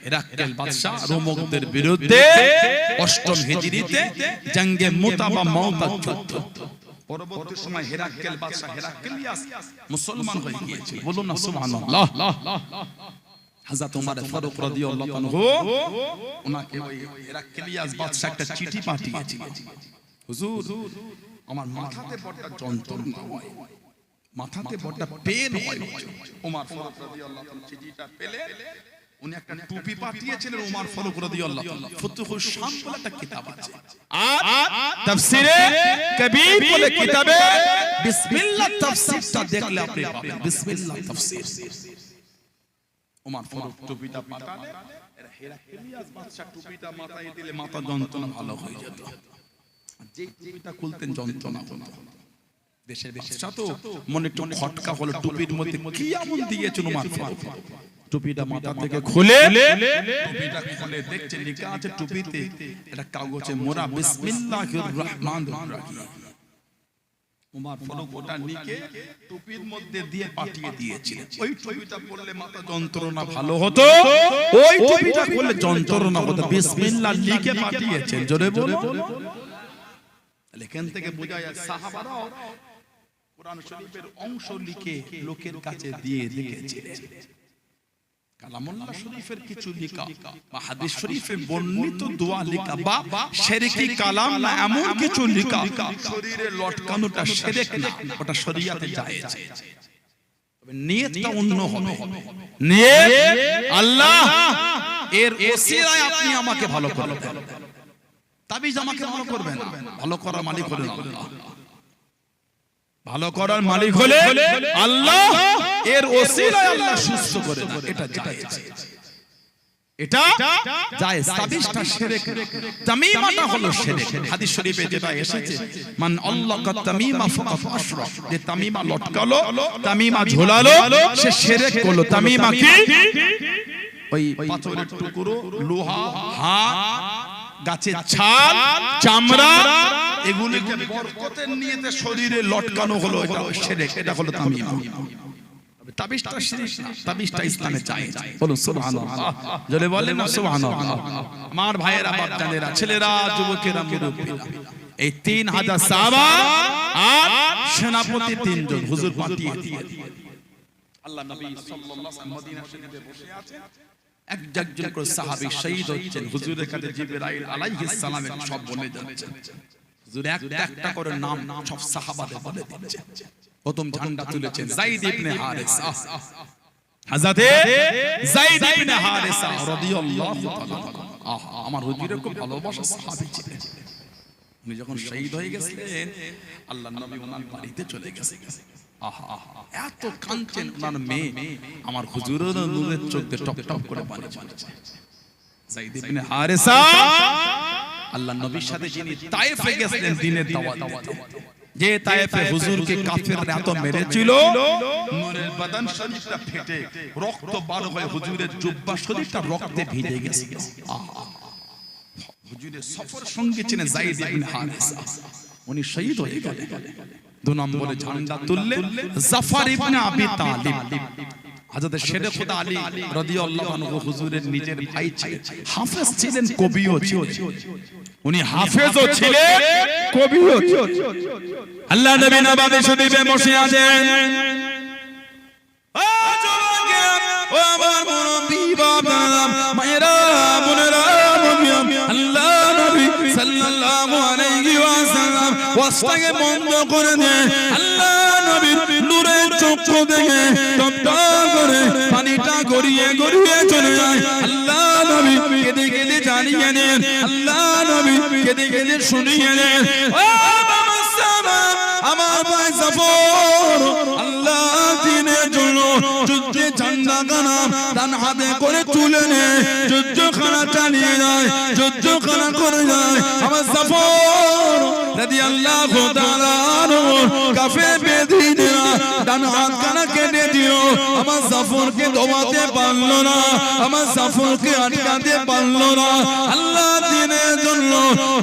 হেরাক্কেল বাদশা রোমকদের বিরুদ্ধে 8ম হিজরিতে জঙ্গে মুতা বা মাউতা যুদ্ধ। পরবর্তী সময় হেরাক্কেল বাদশা হেরাক্লিয়াস মুসলমান হয়ে গিয়েছিল। বলুন না সুবহানাল্লাহ। হযরত ওমর ফারুক রাদিয়াল্লাহু আনহু ওনাকে ওই হেরাক্লিয়াস বাদশা একটা চিঠি পাঠিয়েছিলেন, হুজুর আমার মাথাতে বড় যন্ত্রণা হয়, মাথাতে বড় পেন হয়। ওমর ফারুক রাদিয়াল্লাহু আনহু চিঠিটা পেলে উনি একটা টুপি পাঠিয়েছিলেন ওমর ফারুক রাদিয়াল্লাহু তাআলা, ফুতুহুশ শাম বলে একটা কিতাব আছে। আর তাফসিরে কবির বলে কিতাবে বিসমিল্লাহ তাফসীরটা দেখলে আপনি পাবেন। বিসমিল্লাহ তাফসীর ওমর ফারুক টুপিটা পাঠালেন, এর হেরাক্লিয়াস বাদশা টুপিটা মাথায় দিলে মাথা যন্ত্রণা ভালো হয়ে যেত, যে টুপিটা খুলতেন যন্ত্রণা হতো। দেশের বাদশা তো মনে একটু খটকা হলো, টুপির মধ্যে কি এমন দিয়েছেন ওমর ফারুক, টুপিটা মাথা থেকে খুলে টুপিটা খুলে দেখছে লেখা আছে টুপিতে এটা কাগজে মোড়া বিসমিল্লাহির রহমানির রহিম। ওমর ফারুক ওটা নিকে টুপির মধ্যে দিয়ে পাঠিয়ে দিয়েছিলেন। ওই টুপিটা পরলে মাথা যন্ত্রণা ভালো হতো, ওই টুপিটা পরলে যন্ত্রণা হতো। বিসমিল্লাহ লিখে পাঠিয়েছেন, জোরে বলো। এখান থেকে বোঝা যায় সাহাবারা কোরআন শরীফের অংশ লিখে লোকের কাছে দিয়ে রেখেছিলেন। কালামুল্লাহ শরীফের কিছু লেখা বা হাদিস শরীফে বর্ণিত দোয়া লেখা বা শিরকি কালাম না এমন কিছু লেখা শরীরে লটকানোটা শিরক না, ওটা শরীয়তে জায়েজ। তবে নিয়তটা অন্য হবে। নিয়ত আল্লাহ এর ওসিলায় আপনি আমাকে ভালো করবেন, তাবিজ আমাকে ভালো করবেন না, ভালো করার মালিক হলেন আল্লাহ। ভালো করার মালিক হলে আল্লাহ, এর ওসিলায় আল্লাহ সুস্থ করে দেন, এটা জায়েজ। এটা জায়েজ। তাবিজটা শিরক, তামিমাটা হলো শিরক। হাদিস শরীফে যেটা এসেছে মান আল্লাকা তামিমা ফাকাদ আশরাক, যে তামিমা লটকালো, তামিমা ঝোলালো, সে শিরক করলো। তামিমা কি? ওই পাথরের টুকরো, লোহা, হাত, গাছের ছাল, চামড়া, এগুলোকে বরকতের নিয়তে শরীরে লটকানো হলো, এটা শিরক, এটা হলো তামিমা। তাবিজটা শিরক না, তাবিজটা ইসলামে জায়েজ। বলুন সুবহানাল্লাহ, জোরে বলেন না সুবহানাল্লাহ। আমার ভাইয়েরা, বাচ্চাদেরা, ছেলেরা, যুবকেরা, মুরব্বিরা, এই 3000 সাহাবা আর সেনাপতি 3 জন হুজুর পাঠিয়ে দিয়ে আল্লাহ নবী সাল্লাল্লাহু আলাইহি ওয়াসাল্লাম মদিনা শরীফে বসে আছেন। একজন করে সাহাবী শহীদ হচ্ছেন, হুজুরের কাছে জিবরাইল আলাইহিস সালাম সব বলে যাচ্ছেন। হুজুর একটা করে নাম সব সাহাবাদের বলে দিচ্ছেন। প্রথম ঝান্ডা তুলেছেন যায়েদ ইবনে হারেসা, হযরতে যায়েদ ইবনে হারেসা রাদিয়াল্লাহু তাআলা। আমার হুজুরের খুব ভালোবাসা সাহাবী ছিলেন। উনি যখন শহীদ হয়ে গেছিলেন, আল্লাহর নবী ওনার বাড়িতে চলে গেছেন। এত কাঁদছেন ওনার মেয়ে, আমার হুজুরের নূরের চোখ দিয়ে টপ টপ করে পানি ঝরছে। যায়েদ ইবনে হারেসা আল্লাহর নবীর সাথে যিনি তায়েফে গেছিলেন দ্বীনের দাওয়াত দিতে, যে তায়েফে হুজুরকে কাফেররা এত মেরেছিল, নূরের বদন শরীফটা ফেটে রক্ত বার হয়ে হুজুরের জুব্বা শরীফটা রক্তে ভিজে গেছে। হুজুরের সফর সঙ্গী ছিলেন যায়েদ ইবনে হারেসা, উনি শহীদ হয়ে গেলেন। 2 নম্বরে ঝান্ডা তুললেন জাফর ইবনে আবি তালিব। হযরত শেরে খুদা আলী রাদিয়াল্লাহু আনহু হুজুরের নিজের ভাই ছিলেন, হাফেজ ছিলেন, কবিও ছিলেন। উনি হাফেজও ছিলেন, কবিও ছিলেন। আল্লাহ নবী নবাবে শরীফে বসে আছেন। ও যুবকেরা, ও আমার মুরব্বি বাবা, মায়েরা, বোনেরা, আল্লাহ নবী সাল্লাল্লাহু আলাইহি ওয়াসাল্লাম ওয়াসটাকে বন্ধ করে দেন। আল্লাহ নবীর নূরের চক্ষু থেকে টপ টপ করে পানিটা গড়িয়ে গড়িয়ে চলে যায়। আল্লাহ নবী কেঁদে কেঁদে জানিয়ে দেন, আল্লাহ নবী কেঁদে কেঁদে শুনিয়ে দেন, ও বাবা সামা, আমার ভাই জাফর আল্লাহ দ্বীনের জন্য যুদ্ধে ঝান্ডা গানা ডান হাতে করে তুলে নে, যুদ্ধখানা চালিয়ে যায়, যুদ্ধখানা করে যায়। আমার জাফর রাদিয়াল্লাহু তাআলা আনহু কাফের বেদিনেরা ডান হাত কানা কেটে দিও। আমার জাফরকে দমাতে পারলো না, আমার জাফরকে আটকাতে পারলো না। আল্লাহ দ্বীনের জন্য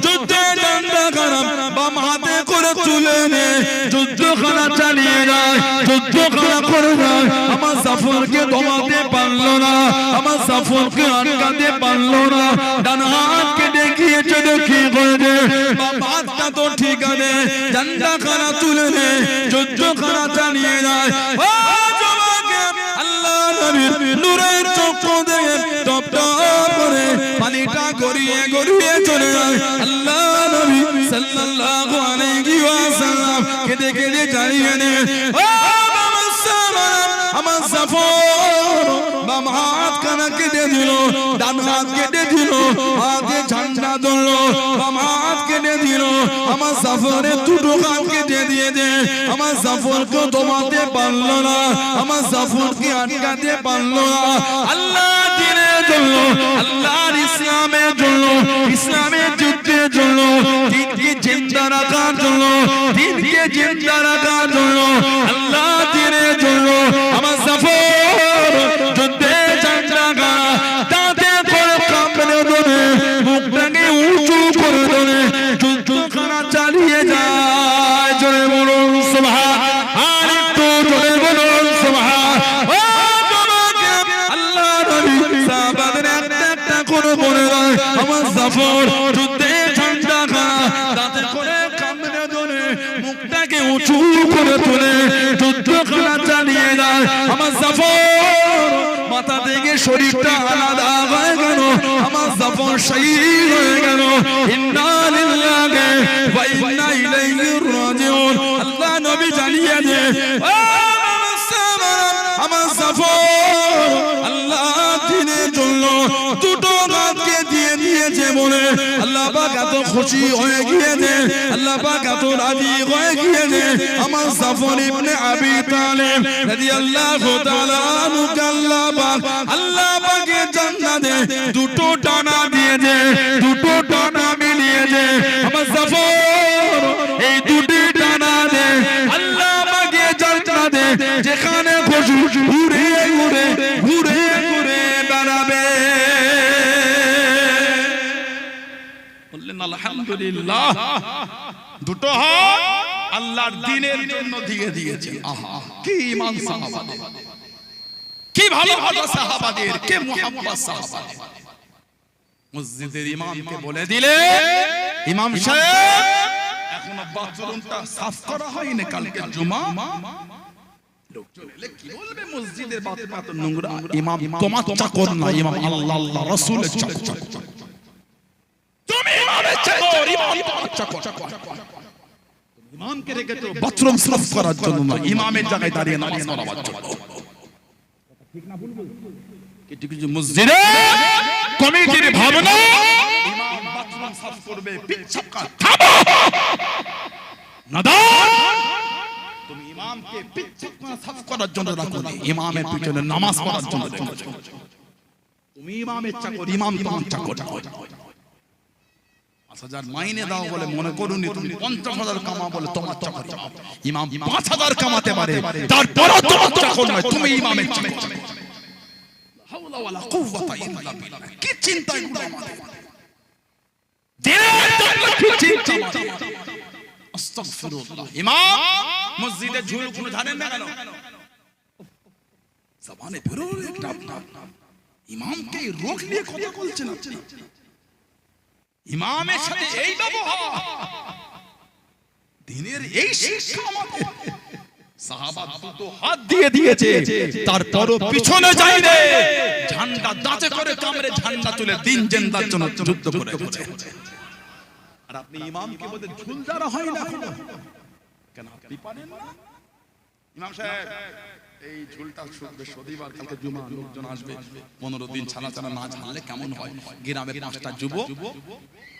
যুদ্ধে ঝান্ডা গানা বাম হাতে করে তুলে নে, যুদ্ধখানা চালিয়ে যায়, যুদ্ধখানা করে যায়। আমার জাফরকে দমাতে পারলো না, আমার জাফরকে আটকাতে পারলো না। ডান হাতকে দেখিয়েছে, দেখিয়ে করে দে, বাম হাতটা তো ঠিক আছে, ঝান্ডাখানা তুলে নে, যুদ্ধখানা চালিয়ে যায়। ও যুবকে, আল্লাহ নবীর নূরের চক্ষু থেকে টপ টপ করে পানিটা গড়িয়ে গড়িয়ে চলে যায়। আল্লাহ নবী সাল্লাল্লাহু আলাইহি ওয়াসাল্লাম কেঁদে কেঁদে জানিয়ে দেন, ও বাবা সালাম, আমার জাফর বাম হাত কানা কেটে দিল, ডান হাত কেটে দিল, হাতে ঝান্ডা ধরলো, বাম হাত কেটে দিল, আমার জাফরের দুটো হাত কেটে দিয়েছে। আমার জাফরকে দমাতে পারলো না, আমার জাফরকে আটকাতে পারলো না। আল্লাহ দ্বীনের জন্য, আল্লাহর ইসলামের জন্য, ইসলামের যুদ্ধের জন্য, দ্বীনকে জিন্দা রাখার জন্য, দ্বীনকে জিন্দা রাখার জন্য, আল্লাহ দ্বীনের জন্য আমার জাফর যুদ্ধে ঝান্ডা দাঁতে করে কামড়ে ধরে মুখটাকে উঁচু করে ধরে যুদ্ধখানা চালিয়ে যায়। জোরে বলুন সুবহান, আর একটু জোরে বলুন সুবহান। ও তোমাকে আল্লাহ নবী সাহাবাদের একটা করে বলে দেয়, আমার জাফর যুদ্ধে ঝান্ডা দাঁতে করে কামড়ে ধরে মুখটাকে উঁচু করে তোলে যুদ্ধখানা চালিয়ে যায়। আমার জাফর মাথা থেকে শরীরটা আলাদা হয়ে গেল, আমার জাফর শহীদ হয়ে গেল। ইন্না লিল্লাহি ওয়া ইন্না ইলাইহি রাজিউন। আল্লাহ নবী জানিয়ে দেন, আমার জাফর আল্লাহ দ্বীনের জন্য দুটো হাতকে দিয়ে দিয়েছে বলে আল্লাহ পাক এত খুশি হয়ে গিয়েছে, আল্লাহ পাক এত রাজি হয়ে গিয়েছে। আমার জাফর ইবনে আবি তালিব রাদিয়াল্লাহু তাআলা আনহু আল্লাহ পাকে জান্নাতে দুটো ডানা দিয়েছে, দুটো ডানা মিলিয়েছে। আমার জাফর এই দুটি ডানা দে আল্লাহ পাকে জান্নাতে যেখানে খুশি ঘুরে ঘুরে ঘুরে ঘুরে বেড়াবে। বললেন আলহামদুলিল্লাহ, দুটো হাত আল্লাহর দ্বীনের জন্য দিয়ে দিয়েছে। আহা কি ঈমান সাহাবাদের, কি ভালোবাসা সাহাবাদের, কে মুহাব্বত সাহাবাদের। মসজিদের ইমামকে বলে দিলে, ইমাম সাহেব এখনো বাথরুমটা সাফ করা হয়নি, কালকে জুমা। লোকজন এলে কি বলবে, মসজিদের বাথরুম নোংরা। ইমাম তোমার চাকর না, ইমাম আল্লাহ আল্লাহ রাসূলের চাকর। তুমি ইমামের চাকর, ইমাম তোমার চাকর। ইমামকে রেখেছো বাথরুম সাফ করার জন্য না, ইমামের জায়গায় দাঁড়িয়ে নামাজ পড়াবার জন্য। ঠিক না বলবো? কিছু কিছু মসজিদে কমিটির ভাবনা, ইমাম বাথরুম সাফ করবে, পিচ্ছাপ থামো নাদান। তুমি ইমামকে পিচ্ছাপ সাফ করার জন্য রাখো না, ইমামের পিছনে নামাজ পড়ার জন্য রেখেছো। তুমি ইমামের চাকর, ইমাম তোমার চাকর। ৫,০০০ মাইনে দাও বলে মনে করুনি তুমি ৫০,০০০ কামা বলে তোমার চাকর। ইমাম ৫,০০০ কামাতে পারে, তারপরও তোমার চাকর নয়, তুমি ইমামের চাকর। হাওলা ওয়ালা কুওয়াতা ইল্লা বিল্লাহ। কি চিন্তা এগুলো আমাদের, দিনের জন্য কি চিন্তা আমাদের। আস্তাগফিরুল্লাহ। ইমাম মসজিদে ঝুল কোনো জানেন না কেন? জবানে বেরো একটা ইমামকে রোগ নিয়ে কথা বলছেন আপনি। ইমামের সাথে এই ব্যবহার, দিনের এই শিক্ষা আমাদের। সাহাবা দুটো হাত দিয়ে দিয়েছে, তারপরও পিছনে যাই রে, ঝান্ডা দাঁতে করে কামড়ে ঝান্ডা তুলে দিন জিন্দার জন্য যুদ্ধ করে গেছে। আর আপনি ইমামকে বলে ঝুল দ্বারা হয় না কেন? আপনি পারেন না? ইমাম সাহেব এই ঝুলটা শুকবে, শনিবার কালকে জুমা, লোকজন আসবে, 15 দিন ছানা ছানা না ঝাললে কেমন হয়? গ্রামে 5টা যুবক,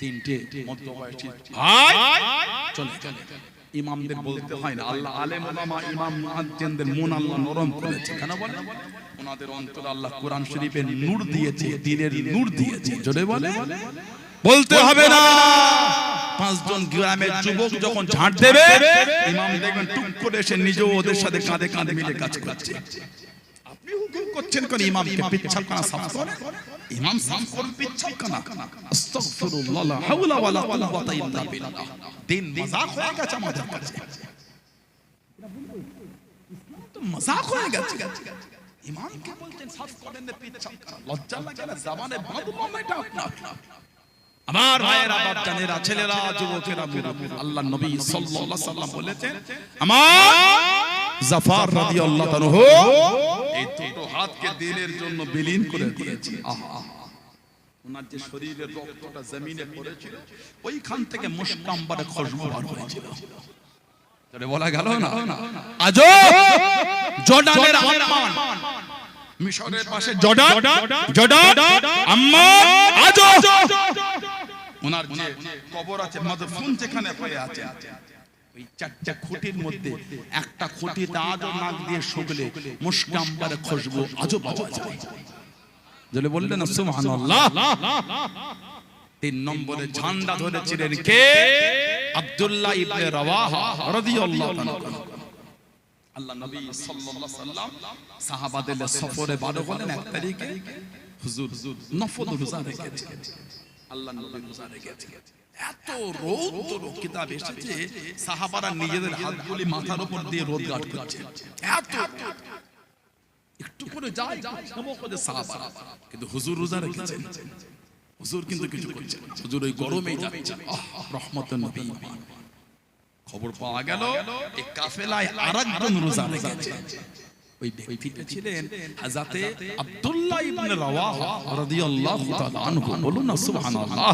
3টে মধ্যবয়সী ভাই চলে চলে। ইমামদের বলতে হয় না, আল্লাহ আলেম ওলামা ইমাম মুয়াজ্জিনদের মন আল্লাহ নরম করেছে। কেন বলে? ওনাদের অন্তরে আল্লাহ কোরআন শরীফের নূর দিয়েছে, দ্বীনের নূর দিয়েছে। জোরে বলে, বলতে হবে না। 5 জন গ্রামের যুবক যখন ঝাঁট দেবে, ইমাম দেখবেন টুক করে এসে নিজেও ওদের সাথে কাঁধে কাঁধে মিলে কাজ করছে। আপনি হুকুম করছেন কোন ইমামকে পিচ্ছাপখানা সাফ করে? ইমাম সাফ করবে পিচ্ছাপখানা? আস্তাগফিরুল্লাহ, লা হাওলা ওয়ালা কুওয়াতা ইল্লা বিল্লাহ। দিন মজাক হয়ে গেছে আমাদের কাছে, তো মজাক হয়ে গেছে। ইমামকে বলছেন সাফ করেন না পিচ্ছাপখানা, লজ্জা লাগে না? জবানে বাঁধবো না এটা আপনার। আমার ভাইয়েরা, বাচ্চারা, ছেলেরা, যুবকেরা, আল্লাহর নবী সাল্লাল্লাহু আলাইহি ওয়াসাল্লাম বলেছেন, আমার জাফর রাদিয়াল্লাহু তাআলা এই দুটো হাতকে দ্বীনের জন্য বিলীন করে দিয়েছে। আহা, ওনার যে শরীরের রক্তটা জমিনে পড়েছিল, ওইখান থেকে মুশতাম্বারে খুশবু বার হয়েছিল। তাহলে বলা গেল না, আজও জর্ডানের আম্মান, মিশরের পাশে জর্ডান, আম্মা আজো ওনার যে কবর আছে মাদফুন যেখানে পড়ে আছে, ওই চারটা খুঁটির মধ্যে একটা খুঁটিতে আজও নাক দিয়ে শুকলে মুশক আম্বারের খুশবু আজও পাওয়া যায়। জলে বললেন না সুবহানাল্লাহ। 3 নম্বরে ঝান্ডা ধরেছিলেন কে? আব্দুল্লাহ ইবনে রাওয়াহা রাদিয়াল্লাহু তাআলা। আল্লাহ নবী সাল্লাল্লাহু আলাইহি সাল্লাম সাহাবাদের সফরে বার হলেন 1 তারিখে, হুজুর নফল রোজা রেখেছেন। আল্লাহ নবী রোজা রেখেছেন। এত রৌদ্র কিতাব এসেছে সাহাবারা নিজেদের হাতগুলি মাথার উপর দিয়ে রোদ গার্ড করছে, এত একটু করে যায় ক্ষমা করে সাহাবারা, কিন্তু হুজুর রোজা রেখেছেন। হুজুর কিন্তু কিছু করছেন, হুজুর ওই গরমেই যাচ্ছেন। রহমতুন নবী। খবর পাওয়া গেল এই কাফেলায় আরেকজন রোজা রেখেছেন। ওই ব্যক্তিটা ছিলেন হযরত আব্দুল্লাহ ইবনে রাওয়াহা রাদিয়াল্লাহু তাআলা আনহু। বলুন না সুবহানাল্লাহ।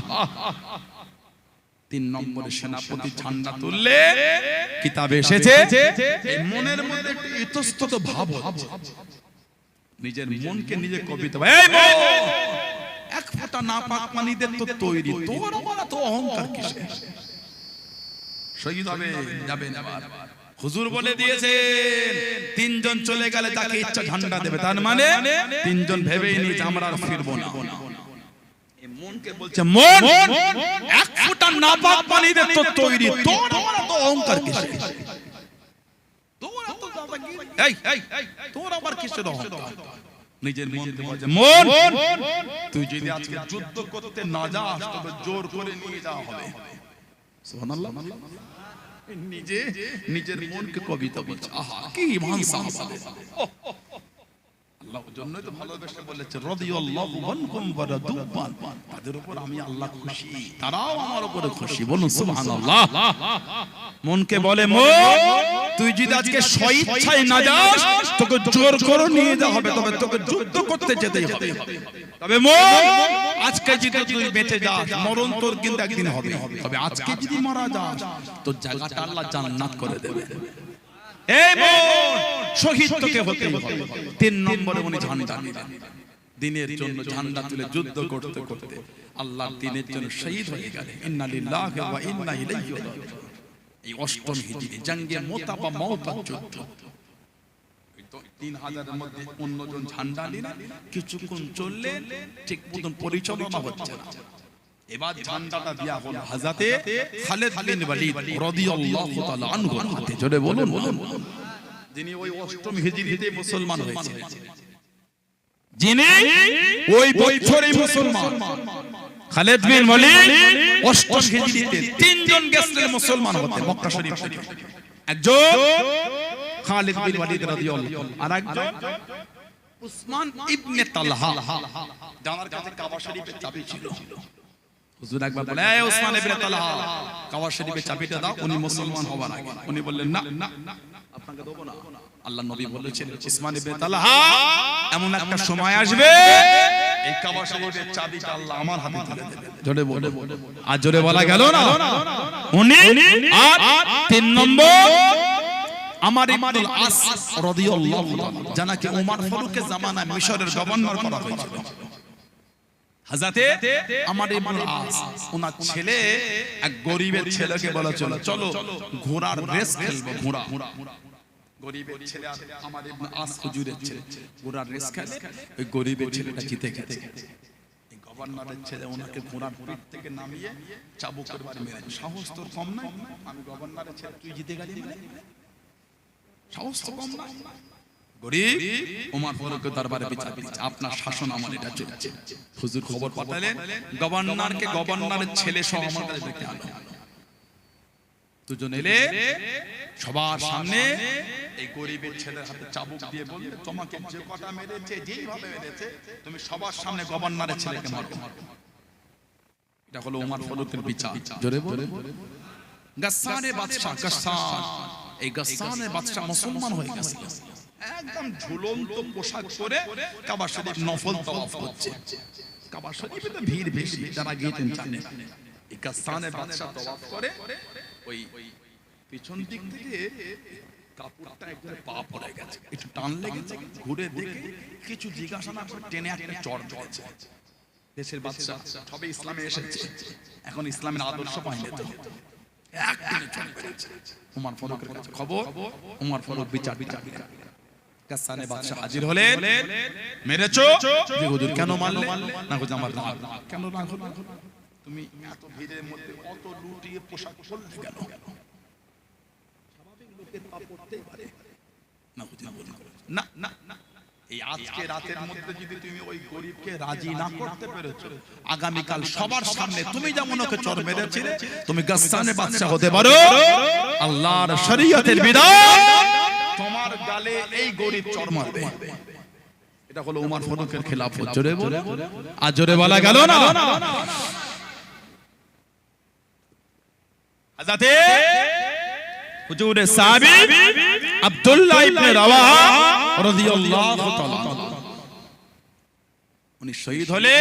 3 নম্বরে সেনাপতি ঝান্ডা তুললে কিতাবে এসেছে এই মনের মধ্যে একটু ইতস্তত ভাব হচ্ছে, নিজের মনকে নিজে কবিতা, এই মন এক ফোঁটা নাপাক পানিদের তো তৈরি, তোর আমার তো অহংকার কিসে? শহীদ হবে যাবেন আবার। হুজুর বলে দিয়েছেন 3 জন চলে গেলে তাকে ইচ্ছা ঝান্ডা দেবে, তার মানে 3 জন ভেবেই নি যে আমরা আর ফিরবো না। এই মনকে বলছে মন এক ফোঁটা নাপাক পানিদের তো তৈরি, তোর আমার তো অহংকার কিসে? তোর এত দাদাগিরি, এই তোর আবার কিসের অহংকার? নিজের মনকে বলছে মন তুই যদি আজকে যুদ্ধ করতে না যাস তবে জোর করে নিয়ে যাওয়া হবে। সুবহানাল্লাহ। নিজে নিজের মনকে কবিতা বলছে, আহা কি মহান সাহাবা। আল্লাহর জন্যই তো ভালোবেসে বলেছে রাদিয়াল্লাহু আনহুম ওয়া রাদুবান, তাদের উপর আমি আল্লাহ খুশি, তারাও আমার উপরে খুশি। বলুন সুবহানাল্লাহ। মনকে বলে মন তুই যদি আজকে স্বইচ্ছায় না যাস তোকে জোর করে নিয়ে যাওয়া হবে, তবে তোকে যুদ্ধ করতে যেতেই হবে। তবে মন আজকে যদি তুই বেঁচে যাস মরণ তোর কিন্তু একদিন হবে, তবে আজকে যদি মারা যাস তোর জায়গাটা আল্লাহ জান্নাত করে দেবে। এই মন শহীদ তোকে হতে হবে। 3 নম্বরে উনি ঝান্ডা নিলেন, দিনের জন্য ঝান্ডা তুলে যুদ্ধ করতে করতে আল্লাহর দ্বীনের জন্য শহীদ হয়ে গেলেন। ইন্না লিল্লাহি ওয়া ইন্না ইলাইহি রাজিউন। এই 8ম হিজরি জঙ্গে মোতা বা মওতা যুদ্ধ। 3000 এর মধ্যে অন্যজন ঝান্ডা নিলেন, কিছুক্ষণ চললেন, ঠিক মতন পরিচালনা হচ্ছে না। এবার ঝান্ডাটা দেয়া হলো হযরত খালিদ বিন ওয়ালিদ রাদিয়াল্লাহু তাআলা আনহুর হাতে। জোরে বলুন, যিনি ওই 8ম হিজরিতে মুসলমান হয়েছিলেন, যিনি ওই বছরই মুসলমান। খালিদ বিন ওয়ালিদ 8ম হিজরিতে 3 জন গেছিলেন মুসলমান হতে মক্কা শরীফ থেকে। একজন খালিদ বিন ওয়ালিদ রাদিয়াল্লাহু, আর একজন উসমান ইবনে তালহা, যার কাছে কাবা শরীফের চাবি ছিল। হুজুর একবার বলে, এই উসমান ইবনে তালহা কাবা শরীফের চাবিটা দাও। উনি মুসলমান হবার আগে উনি বললেন না আপনাকে দেব না। আল্লাহ নবী বলেছেন উসমান ইবনে তালহা এমন একটা সময় আসবে এই কাবা শরীফের চাবিটা আল্লাহ আমার হাতে তুলে দেবেন। জোরে বলে, আর জোরে বলা গেল না উনি। আর 3 নম্বর আমার ইবনুল আস রাদিয়াল্লাহু তাআলা, যাকে ওমর ফারুকের জামানায় মিশরের গভর্নর করা হয়েছিল। হযরতে আমার ইবনুল আস ওনার ছেলে এক গরিবের ছেলেকে বলেছিল চলো ঘোড়ার রেস খেলবো। ঘোড়া গরিবের ছেলে আমার ইবনুল আস হুজুরের ছেলে ঘোড়ার রেস খেলে, ওই গরিবের ছেলেটা জিতে গেছে। এই গভর্নরের ছেলে ওনাকে ঘোড়ার পিঠ থেকে নামিয়ে চাবুকের বাড়ি মেরেছে। সাহস তোর কম না? আমি গভর্নরের ছেলে, তুই জিতে গেলি, সাহস তো কম না? গরিব ওমর ফারুকের দরবারে বিচার দিচ্ছে, আপনার শাসন আমলে এটা চলছে। হুজুর খবর পাঠালেন গভর্নরকে, গভর্নরের ছেলে সহ আমার কাছে ডেকে আনো। দুজন এলে সবার সামনে এই গরিবের ছেলের হাতে চাবুক দিয়ে বললে, তোমাকে যে কটা মেরেছে, যেইভাবে মেরেছে, তুমি সবার সামনে গভর্নরের ছেলেকে মারো। এটা হলো ওমর ফারুকের বিচার। জোরে বলে, গাসসানের বাদশা গাসসান, এই গাসসানের বাদশা মুসলমান হয়ে গেছে। একদম ঝুলন্ত পোশাক পরে কাবা শরীফ নফল তাওয়াফ করছে। কাবা শরীফে তো ভিড় বেশি, যারা গিয়েছেন জানেন। এই গাসসানের বাদশা তাওয়াফ করে, ওই পিছন দিক থেকে কাপড়টা একদম পা পড়ে গেছে, একটু টান লেগেছে, ঘুরে দেখে কিছু জিজ্ঞাসা না করে টেনে একটা চড় চড়েছে। দেশের বাচ্চা সবে ইসলামে এসেছে, এখন ইসলামের আদর্শ পায়নি তো একদিনে চড় মেরেছে। ওমর ফারুকের কাছে খবর, ওমর ফারুক বিচার কাসানে বাদশা হাজির হলেন। মেরেছো? জি হুজুর। কেন মারলে? না হুজুর আমার রাগ। কেন রাগ হলো? তুমি এত ভিড়ের মধ্যে অত লুটিয়ে পোশাক পরলে কেন? স্বাভাবিক লোকের পা পড়তেই পারে না হুজুর বলেন। না না না, এই আজকে রাতের মধ্যে যদি তুমি ওই গরিবকে রাজি না করতে পেরেছো, আগামীকাল সবার সামনে তুমি যেমন ওকে চড় মেরেছিলে, তুমি গাসসানে বাদশা হতে পারো। আল্লাহর শরীয়তের বিধান, তোমার গালে এই গরিব চড় মারবে। এটা হলো ওমর ফারুকের খেলাফত। জোরে বলে, আর জোরে বলা গেল না। হযরতে হুজুরে সাহাবী আব্দুল্লাহ ইবনে রাওয়াহা রাদিয়াল্লাহু তাআলা উনি শহীদ হলে।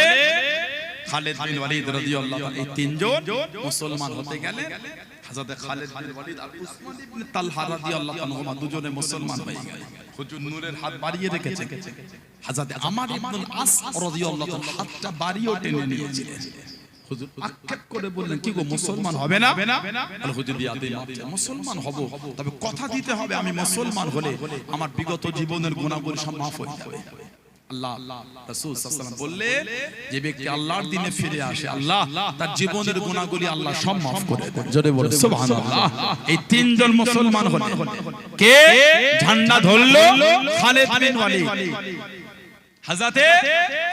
খালিদ বিন ওয়ালিদ রাদিয়াল্লাহু তাআলা, এই তিনজন মুসলমান হতে গেলে হযরত খালিদ বিন ওয়ালিদ আর উসমান ইবনে তালহা রাদিয়াল্লাহু আনহুমা দুজনে মুসলমান হয়ে গেল। হুজুর নূরের হাত বাড়িয়ে রেখেছে, হযরত আমর ইবনে আস রাদিয়াল্লাহু তাআলা হাতটা বাড়িয়ে টেনে নিয়েছিলেন। হুজুর আক্ষেপ করে বললেন, কি গো মুসলমান হবে না? বলে হুজুর বিয়াদে মুসলমান হব, তবে কথা দিতে হবে আমি মুসলমান হলে আমার বিগত জীবনের গুনাহগুলো সব মাফ হয়ে যাবে। আল্লাহ রাসূল সাল্লাল্লাহু আলাইহি ওয়াসাল্লাম বললেন, যে ব্যক্তি আল্লাহর দ্বীনে ফিরে আসে আল্লাহ তার জীবনের গুনাহগুলি আল্লাহ সব মাফ করে দেন। জোরে বলে সুবহানাল্লাহ। এই তিনজন মুসলমান হলেন। কে ঝান্ডা ধরলো? খালিদ বিন ওয়ালিদ। হযরতে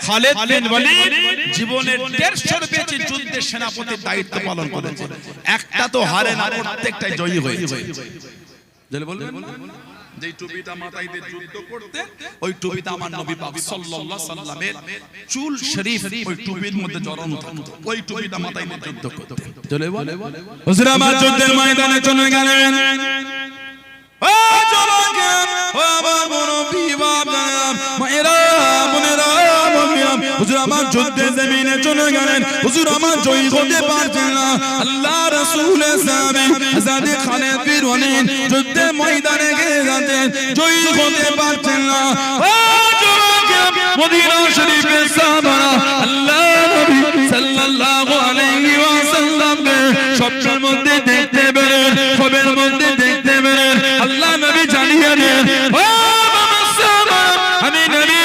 খালিদ বিন ওয়ালিদ জীবনের 150 বেশি যুদ্ধে সেনাপতির দায়িত্ব পালন করেছেন। একটা তো হারে না, প্রত্যেকটাই জয়ী হয়েছে। জোরে বলবেন, যেই টুপিটা মাথায় দিয়ে যুদ্ধ করতে, ওই টুপিটা আমার নবী পাক সাল্লাল্লাহু আলাইহি সাল্লামের চুল শরীফ ওই টুপির মধ্যে জড়ানো থাকতো, ওই টুপিটা মাথায় দিয়ে যুদ্ধ করতেন। চলে বলে হুজুর আমার যুদ্ধের ময়দানে চলে গেলেন। ও চলে গেলেন, ও আমার মুরব্বি বাবা মায়েরা বোনেরা, হুজুর আমার যুদ্ধের জমিনে চলে গেলেন। হুজুর আমার জয়ী হতে পারছেন না। আল্লাহ রাসূলের সাহাবী হযরত খালিদ বিন ওয়ালিদ যুদ্ধের ময়দানে গেলেন, জয়ী হতে পারছেন না। ও যুবক মদিনা শরীফের সাহাবারা আল্লাহ নবী সাল্লাল্লাহু আলাইহি ওয়াসাল্লামকে স্বপ্নের মধ্যে দেখতে পেলেন, খবরের মধ্যে দেখতে পেলেন। আল্লাহ নবী জানিয়ে দেন, ও আমি নবী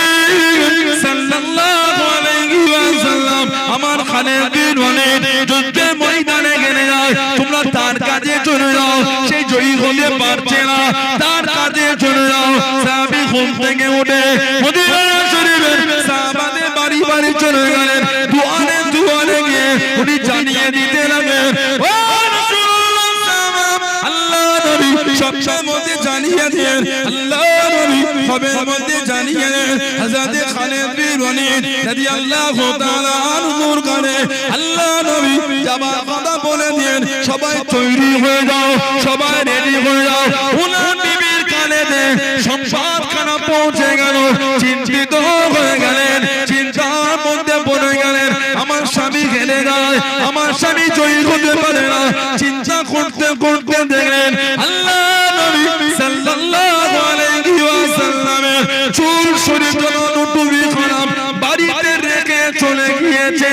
সাল্লাল্লাহু আলাইহি ওয়াসাল্লাম আমার খালিদ বিন ওয়ালিদ যুদ্ধের ময়দানে গেলে যায়, তোমরা তার কাছে চলে যাও। সে জয়ী হতে পারছে না, তার কাছে চলে যাও। সাহাবী ঘুম থেকে উঠে মদিনা শরীফের সাহাবাদের বাড়ি বাড়ি চলে গেলেন। দুয়ারে দুয়ারে গিয়ে উনি জানিয়ে দিতে লাগলেন, ও রাসূলুল্লাহ সাল্লাল্লাহু আল্লাহ নবী সবসময় মধ্যে জানিয়ে দেন, আল্লাহ নবী খবরের মধ্যে জানিয়ে দেন হযরত খালিদ বিন ওয়ালিদ রাদিয়াল্লাহু তাআলা আনহুর কানে আল্লাহ নবী যাবার কথা বলে দেন, সবাই তৈরি হয়ে যাও, সবাই রেডি হয়ে যাও। ওনার বিবির কানে দেন সংবাদখানা পৌঁছে গেল। চিন্তিত হয়ে গেলেন, চিন্তার মধ্যে পড়ে গেলেন, আমার স্বামী হেরে যায়, আমার স্বামী জয়ী হতে পারে না। চিন্তা করতে করতে দেখলেন আল্লাহ নবী সাল্লাল্লাহু আলাইহি ওয়াসাল্লামের চুল শরীফ জড়ানো টুপি খানা বাড়িতে রেখে চলে গিয়েছে।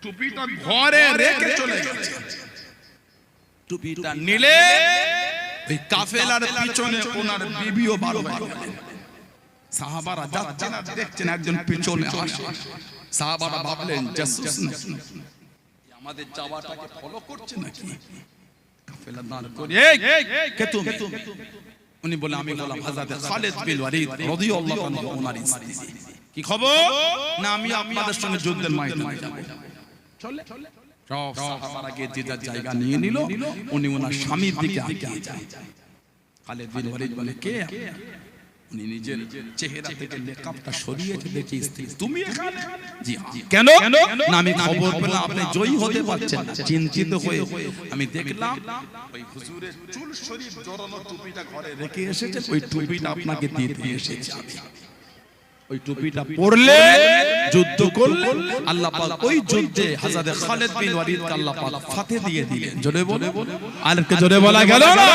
টুপিটা ঘরে রেখে চলে গেছে। টুপিটা নিলে ওই কাফেলার পিছনে ওনার বিবিও বার হয়ে গেলেন। সাহাবারা যাচ্ছেন আর দেখছেন একজন পিছনে আসে। সাহাবারা ভাবলেন জাসুস নাকি, আমাদের যাওয়াটাকে ফলো করছে নাকি? কাফেলা দাঁড় করে, এই কে তুমি? উনি বলে, আমি বললাম হযরত খালিদ বিন ওয়ালিদ রাদিয়াল্লাহু আনহু ওনার স্ত্রী। কি খবর? না আমি আপনাদের সঙ্গে যুদ্ধের ময়দানে যাব। চলে সব সাহাবারা গিয়ে যে যার জায়গা নিয়ে নিল। উনি ওনার স্বামীর দিকে এগিয়ে যায়। খালিদ বিন ওয়ালিদ বলে, কে? উনি নিজের চেহারা থেকে নেকাবটা সরিয়েছে, দেখি স্ত্রী। তুমি এখানে? জি কেন? না আমি খবর পেলাম আপনি জয়ী হতে পারছেন না। চিন্তিত হয়ে আমি দেখলাম ওই হুজুরের চুল শরীফ জড়ানো টুপিটা ঘরে রেখে এসেছে, ওই টুপিটা আপনাকে দিয়ে দিয়ে এসেছি আমি। ওই টুপিটা পরলে যুদ্ধ করলে আল্লাহ পাক ওই যুদ্ধে হযরত খালিদ বিন ওয়ালিদ কে আল্লাহ পাক ফাতে দিয়ে দিলেন। জোরে বলে, আর কে জোরে বলা গেল না?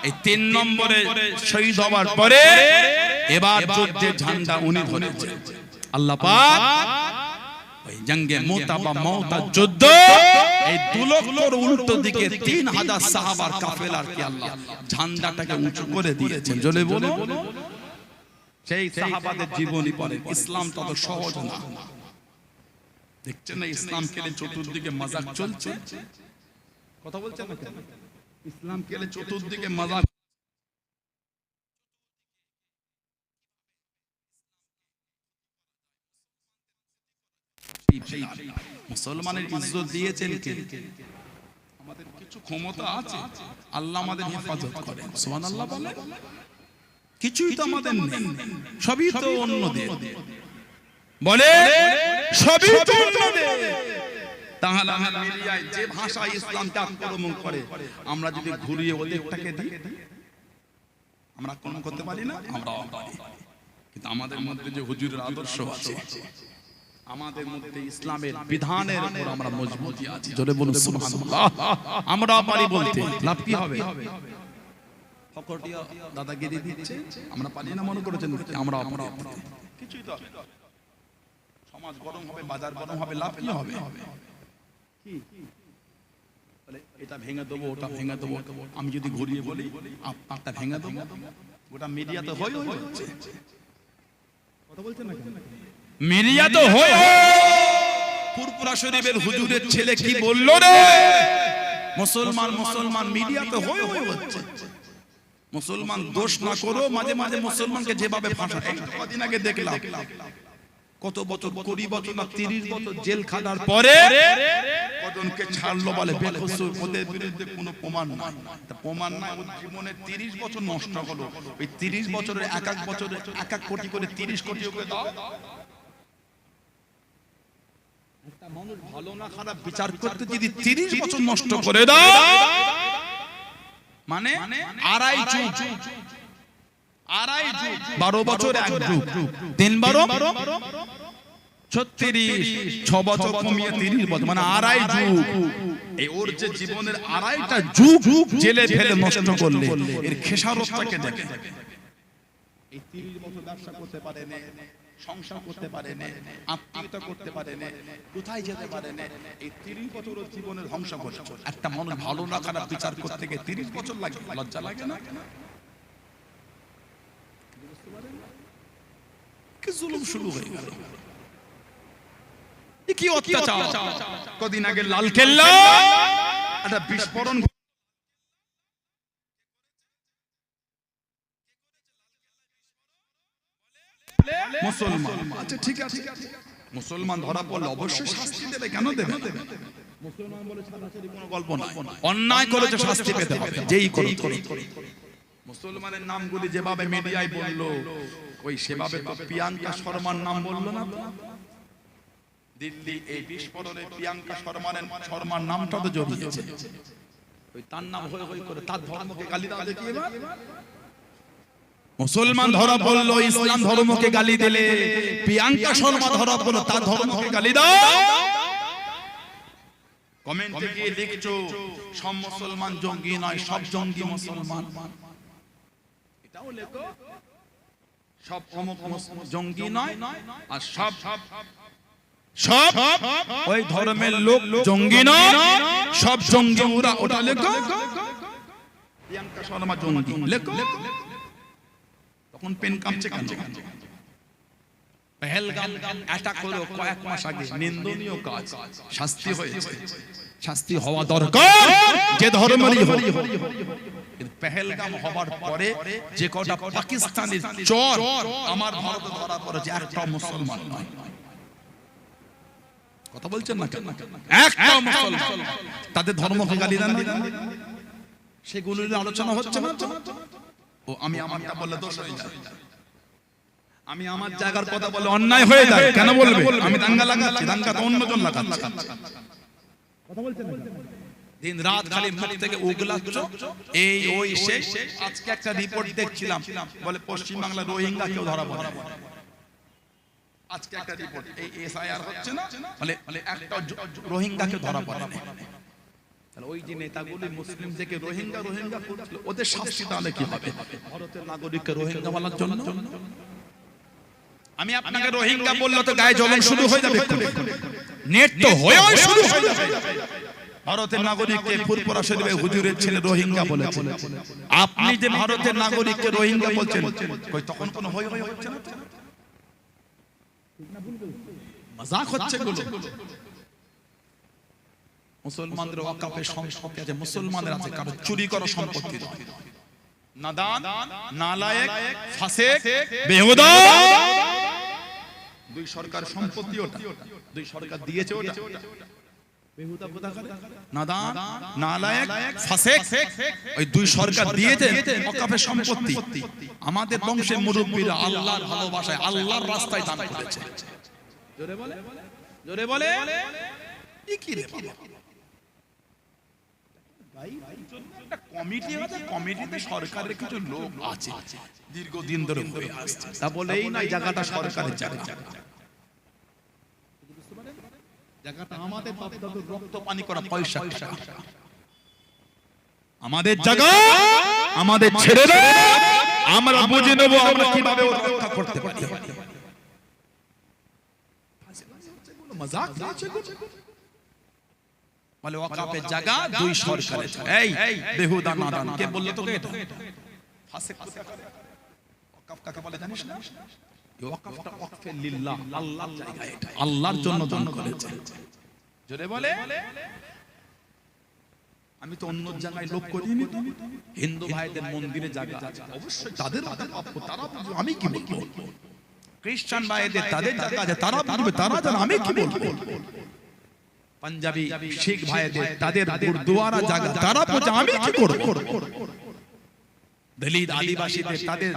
এই 3 নম্বরে শহীদ হওয়ার পরে এবার যুদ্ধে ঝান্ডা উনি ধরেছেন আল্লাহ পাক। ওই জঙ্গে মুতা বা মওতা যুদ্ধ, এই 2 লক্ষর উল্টো দিকে 3000 সাহাবার কাফেলার কি আল্লাহ ঝান্ডাটাকে উঁচু করে দিয়েছেন। জোরে বলে, সেই সাহাবাদের জীবনী পড়ে। ইসলাম তত সহজ না, দেখছেন না ইসলাম কেলে চতুর্দিকে মাজাক চলছে। কথা বলছেন না কেন? ইসলাম কেলে চতুর্দিকে মাজাক। মুসলমানের ইজ্জত দিয়েছেন কে? আমাদের কিছু ক্ষমতা আছে, আল্লাহ আমাদের হেফাজত করেন। সুবহানাল্লাহ বলে, কিছুই তো আমাদের নেই, সবই তো অন্যদের। বলে সবই তো অন্যদের। তাহলে আমরা মিলিয়ে যে ভাষায় ইসলামকে আক্রমণ করে আমরা যদি ঘুরিয়ে ওদেরটাকে দিই, আমরা কোন করতে পারি না? আমরা পারি। কিন্তু আমাদের মধ্যে যে হুজুরের আদর্শ আছে, আমাদের মধ্যে ইসলামের বিধানের উপর আমরা মজবুতি আছি। জোরে বলুন সুবহানাল্লাহ। আমরা পারি বলতে লাভ কি হবে? ফকরটিয়া দাদাগিরি দিচ্ছে, আমরা পারি না মনে করেছেন? আমরা কিছুই তো হবে। সমাজ গরম হবে, বাজার গরম হবে, লাভ কি হবে? কি বলে এটা ভেঙে দেবো, ওটা ভেঙে দেবো। আমি যদি ঘুরিয়ে বলি আপনারটা ভেঙে দেবো, ওটা মিডিয়াতে হচ্ছে। কথা বলছেন না কেন? মিডিয়া তো হয়। ফুরফুরা শরীফের হুজুরের ছেলে কি বললো রে? মুসলমান মুসলমান মিডিয়া তো হচ্ছে। মুসলমান দোষ না করো, মাঝে মাঝে মুসলমানকে যেভাবে ভাষা। কদিন আগে দেখলাম কত বছর, 20 বছর না 30 বছর জেল খাটার পরে কজনকে ছাড়লো বলে বেকসুর, ওদের বিরুদ্ধে কোনো প্রমাণ নাই। প্রমাণ নাই, ওর জীবনে 30 বছর নষ্ট হলো। ওই 30 বছরের এক বছরে 1 কোটি করে 30 কোটি করে দাও। একটা মানুষ ভালো না খারাপ বিচার করতে যদি 30 বছর নষ্ট করে দাও, মানে আড়াই যুগ, 12 বছর 1 যুগ, 3 12 36, 6 বছর কমিয়ে 30 বছর, মানে আড়াই যুগ। এই ওর যে জীবনের আড়াইটা যুগ জেলে ফেলে নষ্ট করলে এর খেসারতটাকে দেখে। এই 30 বছর ব্যবসা করতে পারে না, সংসার করতে পারে না, আত্মীয়তা করতে পারে না, কোথায় যেতে পারে না। এই 30 বছর জীবনের ধ্বংস করছে। একটা মানুষ ভালো না খারাপ বিচার করতে গিয়ে 30 বছর লাগে, লজ্জা লাগে না? কি জুলুম শুরু হয়ে গেল, কি অত্যাচার। কদিন আগে লালকেল্লা একটা বিস্ফোরণ, মুসলমান। আচ্ছা ঠিক আছে, মুসলমান ধরা পড়লে অবশ্যই শাস্তি দেবে। কেন দেবে? মুসলমান বলে ছাড়াছাড়ি কোনো গল্প নাই। অন্যায় করেছে শাস্তি পেতে হবে, যেই করো। মুসলমানের নামগুলি যেভাবে মিডিয়ায় বললো, ওই সেভাবে তো প্রিয়াঙ্কা শর্মার নাম বললো না। দিল্লি এই বিস্ফোরণে প্রিয়াঙ্কা শর্মার নামটা তো জড়িয়েছে। ওই তার নাম হই করে তার ধর্মকে গালি দাও দেখি। এবার মুসলমান ধরা পড়লো, ইসলাম ধর্মকে গালি দিলে, প্রিয়াঙ্কা শর্মা ধরা পড়লো, তার ধর্মকে গালি দাও। কমেন্টে গিয়ে লিখছো সব মুসলমান জঙ্গি নয়, সব জঙ্গি মুসলমান। এটাও লেখো সব জঙ্গি নয়, আর সব ওই ধর্মের লোক জঙ্গি নয়, সব জঙ্গি ওরা। ওটা লেখো প্রিয়াঙ্কা শর্মা জঙ্গি লেখো। তখন পেন কাঁপছে কেন? পেহেলগাম অ্যাটাক হলো কয়েক মাস আগে, নিন্দনীয় কাজ, শাস্তি হয়েছে, শাস্তি হওয়া দরকার যে ধর্মেরই হোক। পেহেলগাম হবার পরে যে কটা পাকিস্তানের চোর আমার ভারতে ধরা পড়েছে, একটা মুসলমান নয়। কথা বলছেন না কেন? একটা মুসলমান। তাদের ধর্মকে গালি দেন, সেগুলো আলোচনা হচ্ছে না। ও আমি আমারটা বললে দোষ হয়ে যায়, আমি আমার জায়গার কথা বলে অন্যায় হয়ে যায়। কেন বলবে? আমি দাঙ্গা লাগাচ্ছি, দাঙ্গা তো অন্যজন লাগাচ্ছে। কথা বলছেন না? দিন রাত খালি মুখ থেকে উগলাচ্ছ, এই ওই সেই। আজকে একটা রিপোর্ট দেখছিলাম, বলে পশ্চিম বাংলা রোহিঙ্গা কেউ ধরা পড়ে। আজকে একটা রিপোর্ট, এই এসআইআর হচ্ছে না, মানে একটা রোহিঙ্গাকে ধরা পড়ে না। তাহলে ওই যে নেতাগুলি মুসলিম থেকে রোহিঙ্গা রোহিঙ্গা করছিল, ওদের শাস্তি তাহলে কি হবে? ভারতের নাগরিককে রোহিঙ্গা বলার জন্য আমি আপনাকে রোহিঙ্গা বললে তো গায়ে জ্বলন শুরু হয়ে যাবে, নেট তো হয়ে শুরু হয়ে যাবে। ভারতের নাগরিককে ফুরফুরা শরীফে হুজুরের ছেলে রোহিঙ্গা বলেছেন, আপনি যে ভারতের নাগরিককে রোহিঙ্গা বলছেন, কই তখন কোনো হই হই হচ্ছে না? মজাক হচ্ছে গুলো। মুসলমানদের ওয়াকাফে সম্পত্তি আছে, মুসলমানদের আছে, কারো চুরি করা সম্পত্তি নয়। নাদান, নালায়েক, ফাসিক, বেহুদা, দুই সরকার সম্পত্তি, ওটা দুই সরকার দিয়েছে, ওটা বেহুদা কোথাকার? নাদান, নালায়েক, ফাসিক, ওই দুই সরকার দিয়েছে ওয়াকাফে সম্পত্তি। আমাদের বংশের মুরব্বিরা আল্লাহর ভালোবাসায় আল্লাহর রাস্তায় দান করেছে। জোরে বলে, জোরে বলে, কি রে বাবা? একটা কমিটি আছে, কমিটিতে সরকারের কিছু লোক আছে, দীর্ঘদিন ধরে হয়ে আসছে, তা বলেই না এই জায়গাটা সরকারের জায়গা। জায়গাটা আমাদের বাপ দাদুর রক্ত পানি করা পয়সা, আমাদের জায়গা, আমাদের ছেলেরা, আমরা বুঝে নেব আমরা কিভাবে রক্ষা করতে পারি। মজাক আছে বলে ওয়াকাফের জায়গা দুই সরকারের। এই বেহুদা নাদান কে বললো তোকে এটা? ফাসিক কোথাকার? ওয়াকাফ কাকে বলে জানিস না? এই ওয়াকাফটা ওয়াকফে লিল্লাহ, আল্লাহর জায়গা, এটা আল্লাহর জন্য দান করেছে। জোরে বলে, আমি তো অন্য জায়গায় লোক করিনি। হিন্দু ভাইদের মন্দিরে জায়গা আছে, অবশ্যই তাদের প্রাপ্য, তারা বুঝবে, আমি কি বলবো? খ্রিস্টান ভাইদের তাদের জায়গা আছে, তারা বুঝবে, তারা জানে, আমি কি বলবো? পাঞ্জাবি শিখ ভাইদের তাদের গুরুদুয়ারা জায়গা, তারা বুঝে, আমি কি করব? দলিত আদিবাসীদের তাদের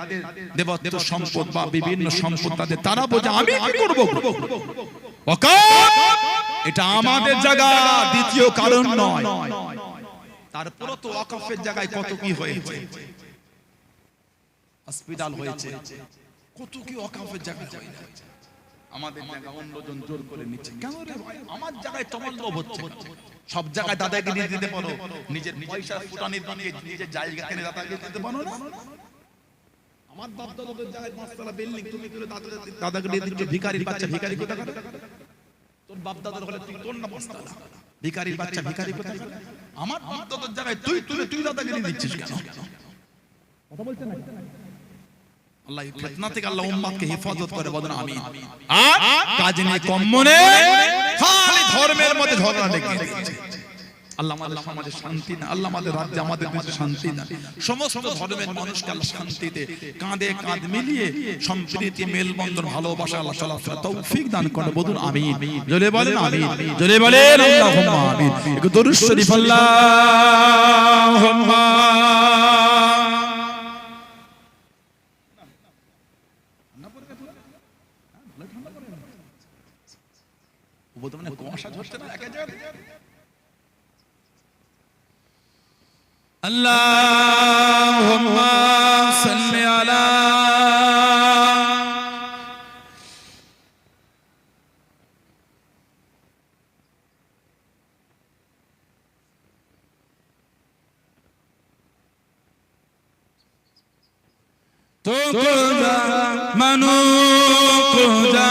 দেবত্ব সম্পদ বা বিভিন্ন সম্পদ তাদের, তারা বুঝে, আমি কি করব? ওয়াকাফ এটা আমাদের জায়গা, দ্বিতীয় কারণ নয়। তারপরে তো ওয়াকাফের জায়গায় কত কি হয়েছে, হসপিটাল হয়েছে, কত কি ওয়াকাফের জায়গা হয়েছে। আমাদের জায়গা অন্যজন জোর করে নিচ্ছে, কেন রে ভাই? আমার জায়গায় তোমার লোভ হচ্ছে। সব জায়গায় দাদাগিরি দিতে পারো, নিজের পয়সা ফুটানির বানিয়ে নিজের জায়গা কিনে দাদাগিরি দিতে পারো না? আমার বাপ দাদাদের জায়গায় পাঁচতলা বিল্ডিং, তুমি তুলে দাদাগিরি দিচ্ছ। ভিখারির বাচ্চা, ভিখারি কোথাকার? তোর বাপ দাদার হলে তুই তোর না পাঁচতলা, ভিখারির বাচ্চা, ভিখারি কোথাকার? আমার বাপ দাদার জায়গায় তুই তুলে তুই দাদাগিরি দিচ্ছিস কেন? কথা বলছেন না? আল্লাহ এই ফিতনা থেকে আল্লাহ উম্মতকে হেফাজত করে, বলেন আমিন। আর কাজ নিয়ে কম মনে, খালি ধর্মের মধ্যে ঝগড়া লেগে গেছে। আল্লাহ আমাদের সমাজে শান্তি না, আল্লাহ আমাদের রাজ্যে আমাদের দেশে শান্তি না। সমস্ত ধর্মের মানুষকে আল্লাহ শান্তিতে কাঁধে কাঁধ মিলিয়ে সম্প্রীতি, মেলবন্ধন, ভালোবাসা আল্লাহ চলাফেরা তৌফিক দান করে, বলুন আমিন। জোরে বলেন আমিন, জোরে বলেন আল্লাহুম্মা আমিন। একটু দরুদ শরীফ আল্লাহুম্মা। বর্তমানে কুয়াশা ঝরছে না এক জায়গায়। আল্লাহুম্মা সাল্লি আলা তো কোজা মানু কোজা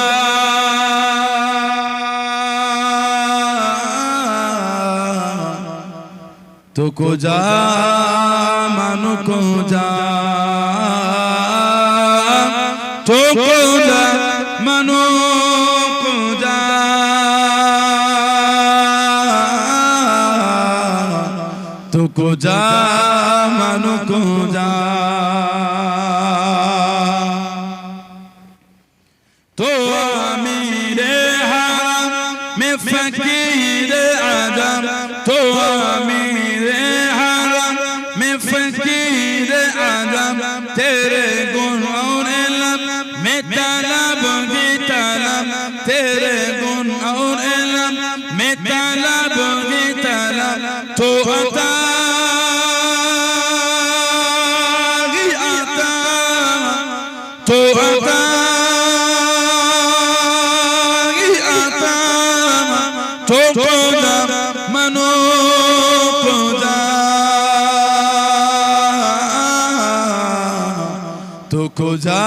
तो को जा मानो को जा, तो को जा मानो को जा, तो को जा मानो को जा, तो अमीरे हरम में फकीर आजम, तो अमीरे हरम में फकीर आजम, तेरे गुण और इल्म में तलब की तलब, तेरे गुण और इल्म में तलब की तलब, तो अता तो अता को जा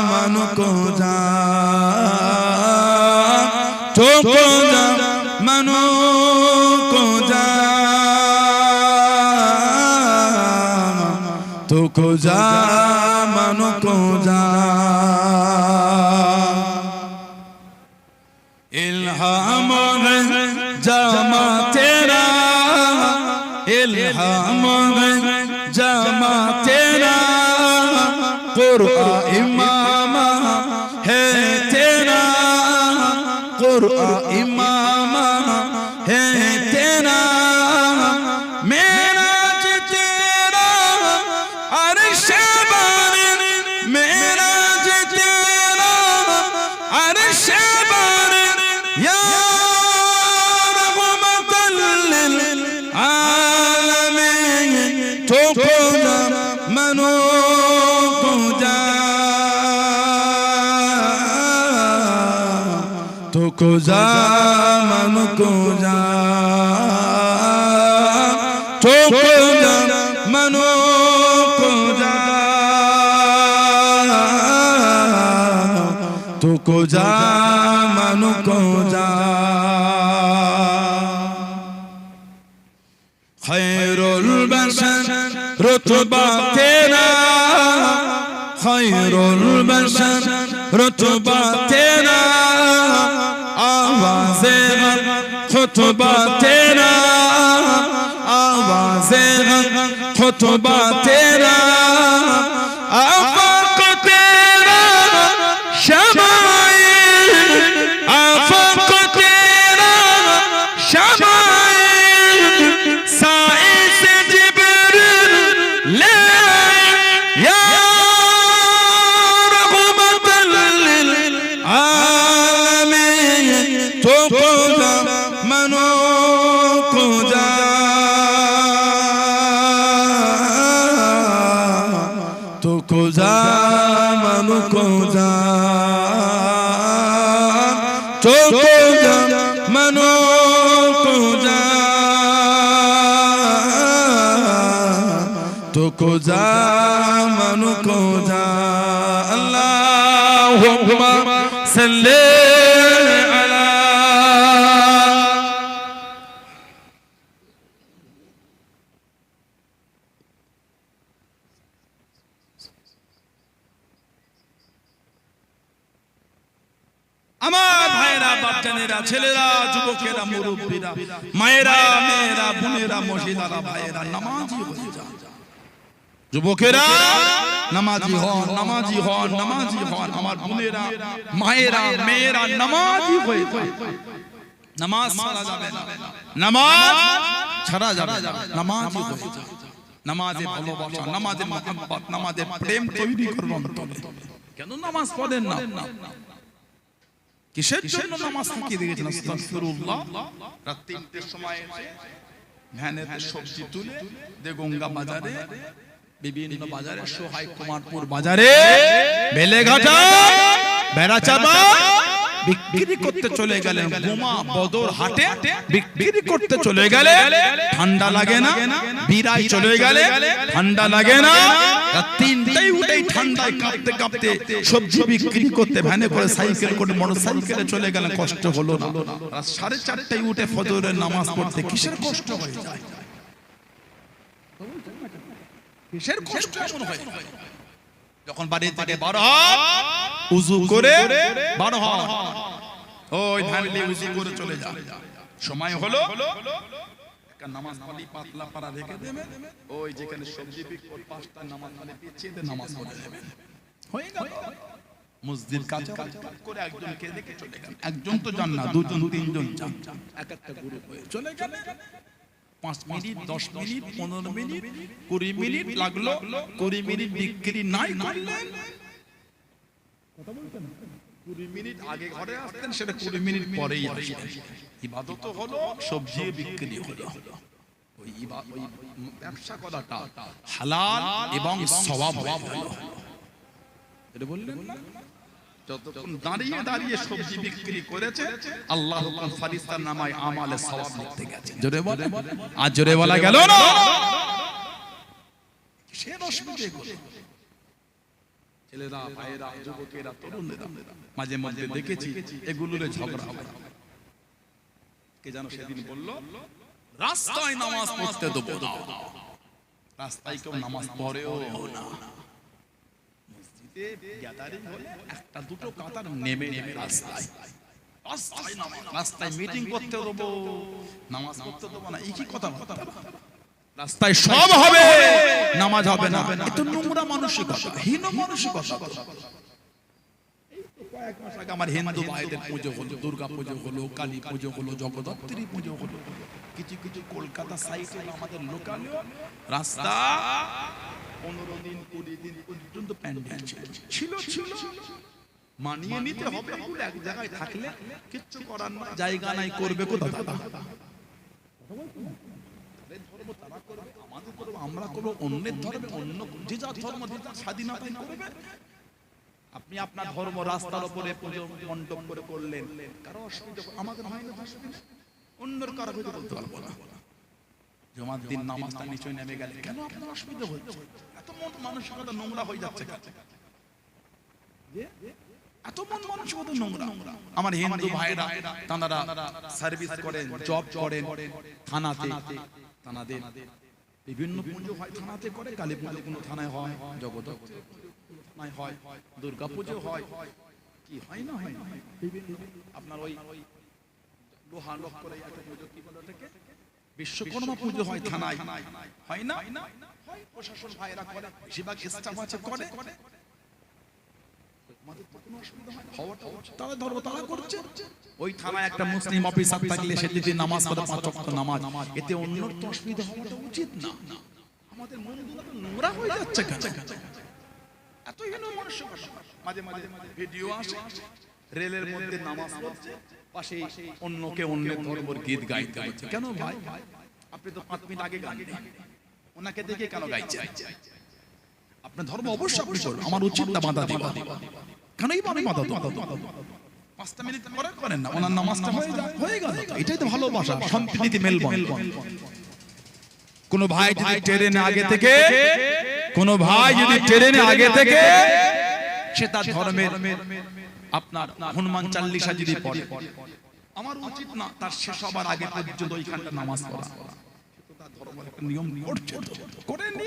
मन को जा तो को जा मनो को जा तो को जा मन को जा इल्हाम जमा तेरा इल्हाम जमा तेरा कुरआन इमाम है तेरा कुरआन इमाम है तेरा मेरा तेरा अर्श बार मेरा तेरा अर्श बार या रहमतल लिल आलमीन तो को जा मनो को जा तो को जा मन को जा तो को जा मनो को जा तो को जा मन को जा खैरुल बशर रुतबा तेरा खैरुल बशर रुतबा तेरा आवाज़े खुतबा तेरा आवाज़े खुतबा तेरा आफाक तेरा शमाइल आफाक तेरा शमाइल साए से जिब्रील ले या रहमतल लिल आलमीन तो को जा मनो को जा तो को जा मनो को जा तो को जा मनो को जा तो को जा मनो को जा अल्लाहुम्मा सल्ली अला আমার ভাইরা বাচ্চানেরা ছেলেরা যুবকেরা মুরব্বীরা মায়েরা মেয়েরা বোনেরা মহিলারা ভাইরা নামাজি হয়ে যান যুবকেরা নামাজি হন নামাজি হন নামাজি হন আমার বোনেরা মায়েরা মেয়েরা নামাজি হয়ে যান নামাজ ছাড়া যাবে না নামাজ ছাড়া যাবে না নামাজি হয়ে যান নামাজে ভালোবাসা নামাজে মহব্বত নামাজে প্রেম তৈরি করুন অন্তরে কেন নামাজ পড়েন না কিসের জন্য নামাজ কি দিয়েছেন আস্তাগফিরুল্লাহ রাত ৩টের সময় ভ্যানেতে সবজি তুলে দেগঙ্গা বাজারে বিভিন্ন বাজারে সোহাই কুমারপুর বাজারে বেলেঘাটা বেড়াচাপা বিক্রি করতে চলে গেলেন গোমা বদর হাটে বিক্রি করতে চলে গেলে ঠান্ডা লাগে না বিরাই চলে গেলে ঠান্ডা লাগে না রাত ৩টায় উঠে ঠান্ডায় কাঁপতে কাঁপতে সবজি বিক্রি করতে ভ্যানে করে সাইকেল করে মোটরসাইকেলে চলে গেলেন কষ্ট হলো না রাত ৪:৩০টায় উঠে ফজরের নামাজ পড়তে কিসের কষ্ট হয়ে যায় কিসের কষ্ট মনে হয় যখন বাড়ি থেকে বার হয় উযু করে বার হয় ওই ধানলে উযু করে চলে যায় সময় হলো একটা নামাজ পড়ি পাতলা পারা রেখে দেবে ওই যেখানে সবজি বিক্রি করে ৫টা নামাজ পড়ে পিছিয়ে নামাজ পড়ে দেবে হয়ে গেল মসজিদ কাজ করে একজনকে দেখে চলে গেল একজন তো যান না দুজন তিনজন যান এক একটা গ্রুপ হয়ে চলে গেল ৫ মিনিট ১০ মিনিট ১৫ মিনিট ২০ মিনিট লাগলো ২০ মিনিট বিক্রি নাই করলেন কথা বলতেন ২০ মিনিট আগে ঘরে আসতেন সেটা ২০ মিনিট পরেই আসতেন ইবাদত হলো সবজি বিক্রি হলো ওই ব্যবসা করাটা হালাল এবং সওয়াব হলো এটা বললেন না যতক্ষণ দাঁড়িয়ে দাঁড়িয়ে সবজি বিক্রি করেছে আল্লাহ তাআলা ফারিস্তার নামায় আমালে সওয়াব লিখতে গেছে জোরে বলে আজ জোরে বলা গেল না সে রসমিতে ছেলেরা, ভাইয়েরা, যুবকেরা, তরুণেরা মাঝে মধ্যে দেখেছি এগুলোরে ঝগড়া হয়। কে যেন সেদিন বলল, রাস্তায় নামাজ পড়তে দেবো না। রাস্তায় কেউ নামাজ পড়েও না, মসজিদে গ্যাদারিং হলে একটা দুটো কাতার নেমে নেমে রাস্তায় রাস্তায় মিটিং করতে দেবো, নামাজ পড়তে দেবো না। এই কি কথা? রাস্তায় সব হবে, নামাজ হবে না। এত নোংরা মানসিকতা, হীন মানসিকতা। কয়েক মাস আগে আমার হিন্দু ভাইদের পুজো হলো, দুর্গা পুজো হলো, কালী পুজো হলো, জগদ্ধাত্রী পুজো হলো। কিছু কিছু কলকাতা সাইডে আমাদের লোকালে রাস্তা 15 দিন 20 দিন পর্যন্ত প্যান্ডেল ছিল। মানিয়ে নিতে হবে, এগুলো এক জায়গায় থাকলে কিচ্ছু করার না, জায়গা নাই, করবে কোথা দাদা? আমাদের করবো, আমরা করবো, অন্যের ধর্মে অন্য যে যার ধর্ম যে যার স্বাধীনতায় করবে। আপনি আপনার ধর্ম রাস্তার উপরে মণ্ডপ করে করলেন, কারো অসুবিধা আমাদের হয় না, অন্যের কারো হইতে বলতে পারবো না। জমার দিন নামাজটা নিচে নেমে গেলে কেন আপনার অসুবিধা হচ্ছে? এত মন মানসিকতা নোংরা হয়ে যাচ্ছে, এত মন মানসিকতা নোংরা। আমার হিন্দু ভাইরা তারা সার্ভিস করেন, জব করেন থানাতে, থানাতে বিভিন্ন পুজো হয়, থানাতে করে, কালী পুজো কোনো থানায় হয়, জগদ্ধাত্রী থানায় হয়, দুর্গা পুজো হয়, কি হয় না হয় না। আপনার ওই লোহা লোক করে একটা পুজো, কি বলে ওটাকে, বিশ্বকর্মা পুজো হয় থানায়, হয় না? হয়, প্রশাসন ভাইরা করে, বেশিরভাগ স্টাফ আছে করে। তারা ধর্ম তারা করছে। ওই থানায় একটা মুসলিম অফিসার থাকলে সে যদি নামাজ পড়ে 5 ওয়াক্ত নামাজ, এতে অন্যর তো অসুবিধা হওয়াটা উচিত না। আমাদের মনগুলো তো নোংরা হয়ে যাচ্ছে কেন? এত হীন মানসিকতা। মাঝে মাঝে ভিডিও আসে, রেলের মধ্যে নামাজ পড়ছে, পাশে অন্যকে অন্যের ধর্মের গীত গাইতে হচ্ছে। কেন ভাই? আপনি তো 5 মিনিট আগে গান দেন, ওনাকে দেখে কেন গাইছে? আপনার ধর্ম অবশ্যই আপনি করবেন, আমার উচিত না বাধা দিবা। কেন এই বাধা দেব? 5 মিনিট পরে করেন না, ওনার নামাজটা হয়ে গেল। এটাই তো ভালোবাসা, সম্প্রীতি, মেলবন্ধন। কোন ভাই যদি ট্রেনে আগে থেকে সে তার ধর্মের আপনার হনুমান চাল্লিশা যদি পড়ে, আমার উচিত না তার শেষ হবার আগে পর্যন্ত ওইখানটা নামাজ পড়া। নিয়ম করছে, করে নি।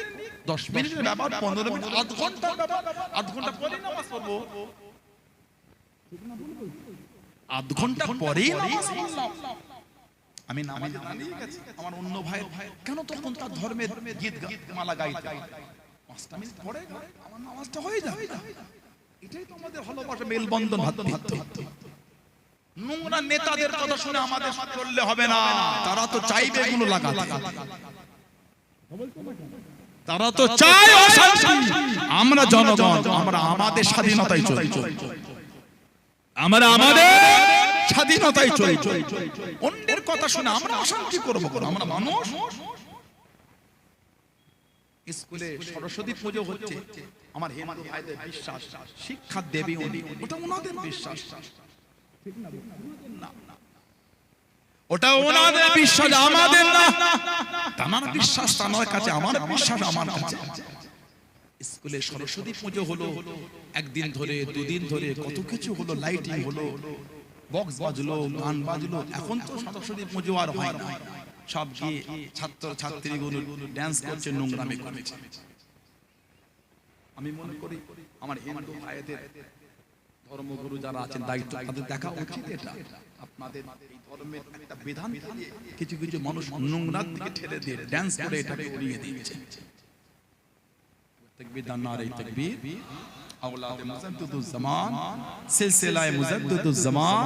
10 মিনিটের ব্যাপার, 15 মিনিট, আধ ঘন্টা পরে নামাজ পড়বো, আধ ঘন্টা পরেই নামাজ পড়লাম। আমি নামাজে দাঁড়িয়ে গেছি, আমার অন্য ভাই কেন তখন তার ধর্মের গীত মালা গাইতে? 5 মিনিট পরে আমার নামাজটা হয়ে যায়। এটাই তো আমাদের ভালোবাসা, মেলবন্ধন, ভ্রাতৃত্ব। নোংরা নেতাদের কথা শুনে আমাদের চললে হবে না। তারা তো চাইবে এগুলো লাগাতে, তারা তো চায় অশান্তি। আমরা জনগণ, আমরা আমাদের স্বাধীনতায় চলি, আমরা আমাদের স্বাধীনতায় চলি। অন্যের কথা শুনে আমরা অশান্তি করবো? আমরা মানুষ। স্কুলে সরস্বতী পুজো হচ্ছে, আমার হিন্দু ভাইদের বিশ্বাস শিক্ষা দেবী উনি, ওটা ওনাদের বিশ্বাস। ওটা ওনাদের বিশ্বাস, আমাদের না। তার বিশ্বাস তার কাছে, আমার বিশ্বাস আমার কাছে। স্কুলে সরস্বতী পুজো হলো, একদিন ধরে, 2 দিন ধরে কত কিছু হলো, লাইটিং হলো, বক্স বাজলো, গান বাজলো। এখন তো সরস্বতী পুজো আর হয় না, সব গিয়ে ছাত্র ছাত্রীগুলো ড্যান্স করছে, নোংরামি করছে। আমি মনে করি আমার হিন্দু ভাইদের ধর্মগুরু যারা আছেন, দায়িত্ব তাদের দেখা উচিত। এটা আপনাদের এই ধর্মের একটা বিধান, কিছু কিছু মানুষ নোংরার দিকে ঠেলে দিয়ে ড্যান্স করে এটাকে উড়িয়ে দিচ্ছে। তাকবীর, নারে তাকবীর। আওলাদে মুজাদ্দিদুজ জামান, সিলসিলায়ে মুজাদ্দিদুজ জামান,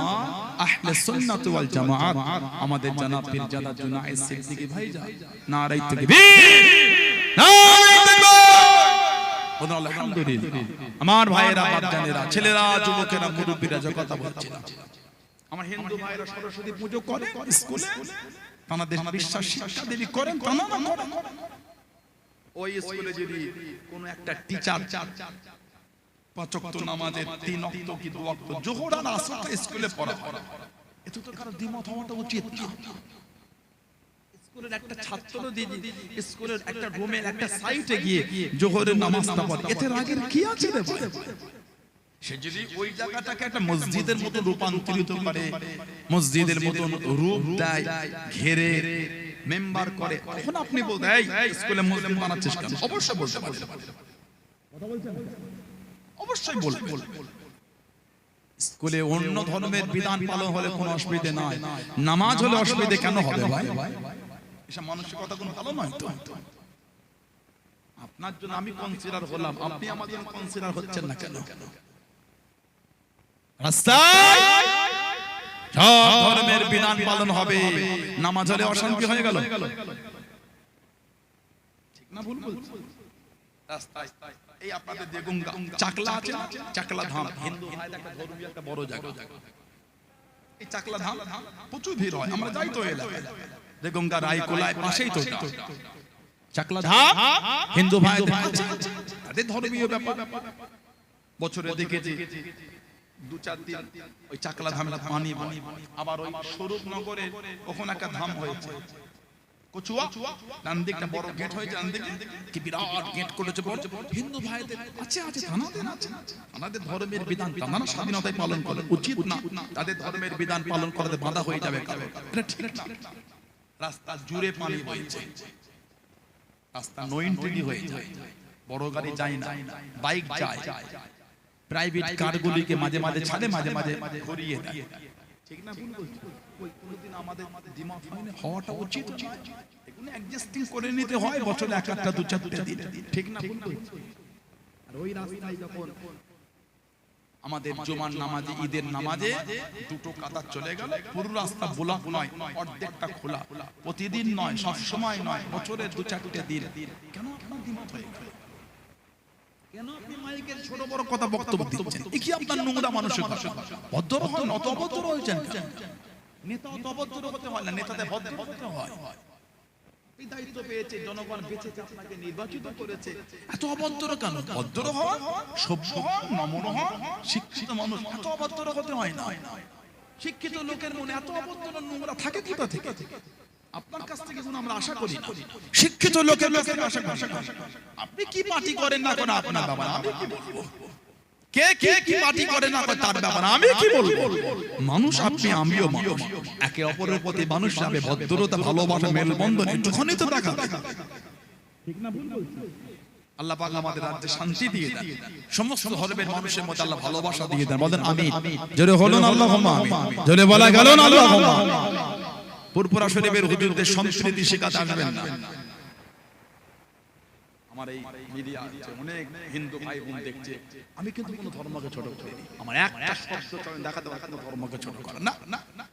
আহলে সুন্নাত ওয়াল জামাআত, আমাদের জনাব পীরজাদা জুনায়েদ সিদ্দিকী ভাইজান, নারে তাকবীর, নারে তাকবীর। আলহামদুলিল্লাহ। আমার ভাইয়েরা, বাপজানেরা, ছেলেরা, যুবকেরা, মুরব্বীরা যে কথা বলছিলাম, আমার হিন্দু ভাইরা সরস্বতী পুজো করে স্কুলে, তাদের বিশ্বাস শিক্ষা দেবী করেন। ওই স্কুলে যদি কোন একটা টিচার 5 ওয়াক্ত নামাজের 3 ওয়াক্ত কি 2 ওয়াক্ত জোহর আর আসর স্কুলে পড়া, এত তো কারো দ্বিমত হওয়াটা উচিত না। স্কুলের একটা ছাত্র দিদি স্কুলের একটা রুমের একটা সাইটে গিয়ে জোহরের নামাজটা পড়ে, এতে রাগের কি আছে রে ভাই? সে যদি ওই জায়গাটাকে একটা মসজিদের মতো রূপান্তরিত করে, মসজিদের মতো রূপ দেয়, ঘেরে মেম্বার করে, তখন আপনি বলতে এই স্কুলে মুসলিম বানাচ্ছিস কেন? অবশ্যই বলতে পারেন, কথা বলছেন, অবশ্যই বলবেন। স্কুলে অন্য ধর্মের বিধান পালন হলে কোনো অসুবিধা নাই, নামাজ হলে অসুবিধা কেন হবে ভাই? এসব মানসিকতা কোনো ভালো নয় তো। আপনার জন্য আমি কনসিডার হলাম, আপনি আমাদের কনসিডার হচ্ছেন না কেন? রাস্তায় সব ধর্মের বিধান পালন হবে, নামাজ হলে অশান্তি হয়ে গেল, ঠিক না ভুল বলছি? রাস্তায় এই আপনাদের দেগুঙ্গা চাকলা আছে না, চাকলা ধাম হিন্দু ভাইদের একটা ধর্মীয় একটা বড় জায়গা, এই চাকলা ধাম প্রচুর ভিড় হয়, আমরা যাই তো এলাকায়, দেগুঙ্গা রায়কোলায় পাশেই তো চাকলা ধাম, হিন্দু ভাইদের আছে, তাদের ধর্মীয় ব্যাপার। বছরে দেখেছি 2-4 দিন ওই চাকলা ধামের পানি বয়। আবার ওই স্বরূপনগরে ওখানে একটা ধাম হয়েছে কচুয়া, ডান দিকটা বড় গেট হয়েছে, ডান দিকে কি বিরাট গেট করেছে বড়, হিন্দু ভাইদের আছে আছে থানাদের আছে, আমাদের ধর্মের বিধান তারা স্বাধীনতায় পালন করে, উচিত না তাদের ধর্মের বিধান পালন করতে বাধা হয়ে যাবে কারো, এটা ঠিক না। রাস্তা জুড়ে পানি বইছে, রাস্তা নইনটি হয়ে যায়, বড় গাড়ি যায় না, বাইক যায়, প্রাইভেট কারগুলিকে মাঝে মাঝে ছাড়ে, মাঝে মাঝে ঘুরিয়ে দেয়, ঠিক না ভুল বলছি? ওই কোনদিন আমাদের দিমাগ হয়নি, হওয়াটা উচিত, এগুলো অ্যাডজাস্টিং করে নিতে হয় বছরে একটা 2-4 দিন, ঠিক না ভুল বলছি? আর ওই রাস্তায় যখন আমাদের জুমার নামাজে, ঈদের নামাজে দুটো কাতার চলে গেল, পুরো রাস্তা ব্লক নয়, অর্ধেকটা খোলা, প্রতিদিন নয়, সব সময় নয়, বছরে 2-4 দিন, কেন আপনার দিমাগ হয়ে গেল? কেন আপনি মাইকের ছোট বড় কথা বক্তব্য দিচ্ছেন? কি আপনার নোংরা মানুষের কথা? ভদ্র হন, অত অভদ্র হয়েছেন কেন? নেতা অত অভদ্র হতে হয় না, নেতাদের ভদ্র হতে হয়। এই দায়িত্ব পেয়েছে, জনগণ বেঁচেছে, আপনাকে নির্বাচিত করেছে, এত অভদ্র কেন? ভদ্র হন, সভ্য হন, নম্র হন, শিক্ষিত মানুষ, এত অভদ্র হতে হয় না। শিক্ষিত লোকের মনে এত অভদ্র নোংরা থাকে কোথা থেকে? আপনার কাছ থেকে কোনো আমরা আশা করি না, শিক্ষিত লোকের আশা করি। আপনি কি পার্টি করেন না করেন আপনার ব্যাপার, আমি কি বলবো? কে কে কি পার্টি করে না করে তার ব্যাপার, আমি কি বলবো? মানুষ আপনি, আমিও মানুষ, একে অপরের প্রতি মানুষ যাবে ভদ্রতা, ভালোবাসা, মেলবন্ধন একটুখানি তো দেখা, ঠিক না ভুল বলছি? আল্লাহ পাক আমাদের রাজ্যে শান্তি দিয়ে দেন, সমস্ত ধর্মের মানুষের মধ্যে আল্লাহ ভালোবাসা দিয়ে দেন, বলেন আমিন। জোরে বলুন আল্লাহুম্মা আমিন, জোরে বলা গেল না আল্লাহুম্মা। পুরপুরা শরীফের হুজুরদের সংস্কৃতি শেখাতে আসবেন না। আমার এই মিডিয়া আছে, অনেক হিন্দু ভাই বোন দেখছে, আমি কিন্তু কোনো ধর্মকে ছোট করিনি, আমার একটা শব্দ চয়ন দেখাতে পারে কোনো ধর্মকে ছোট করে না, না না,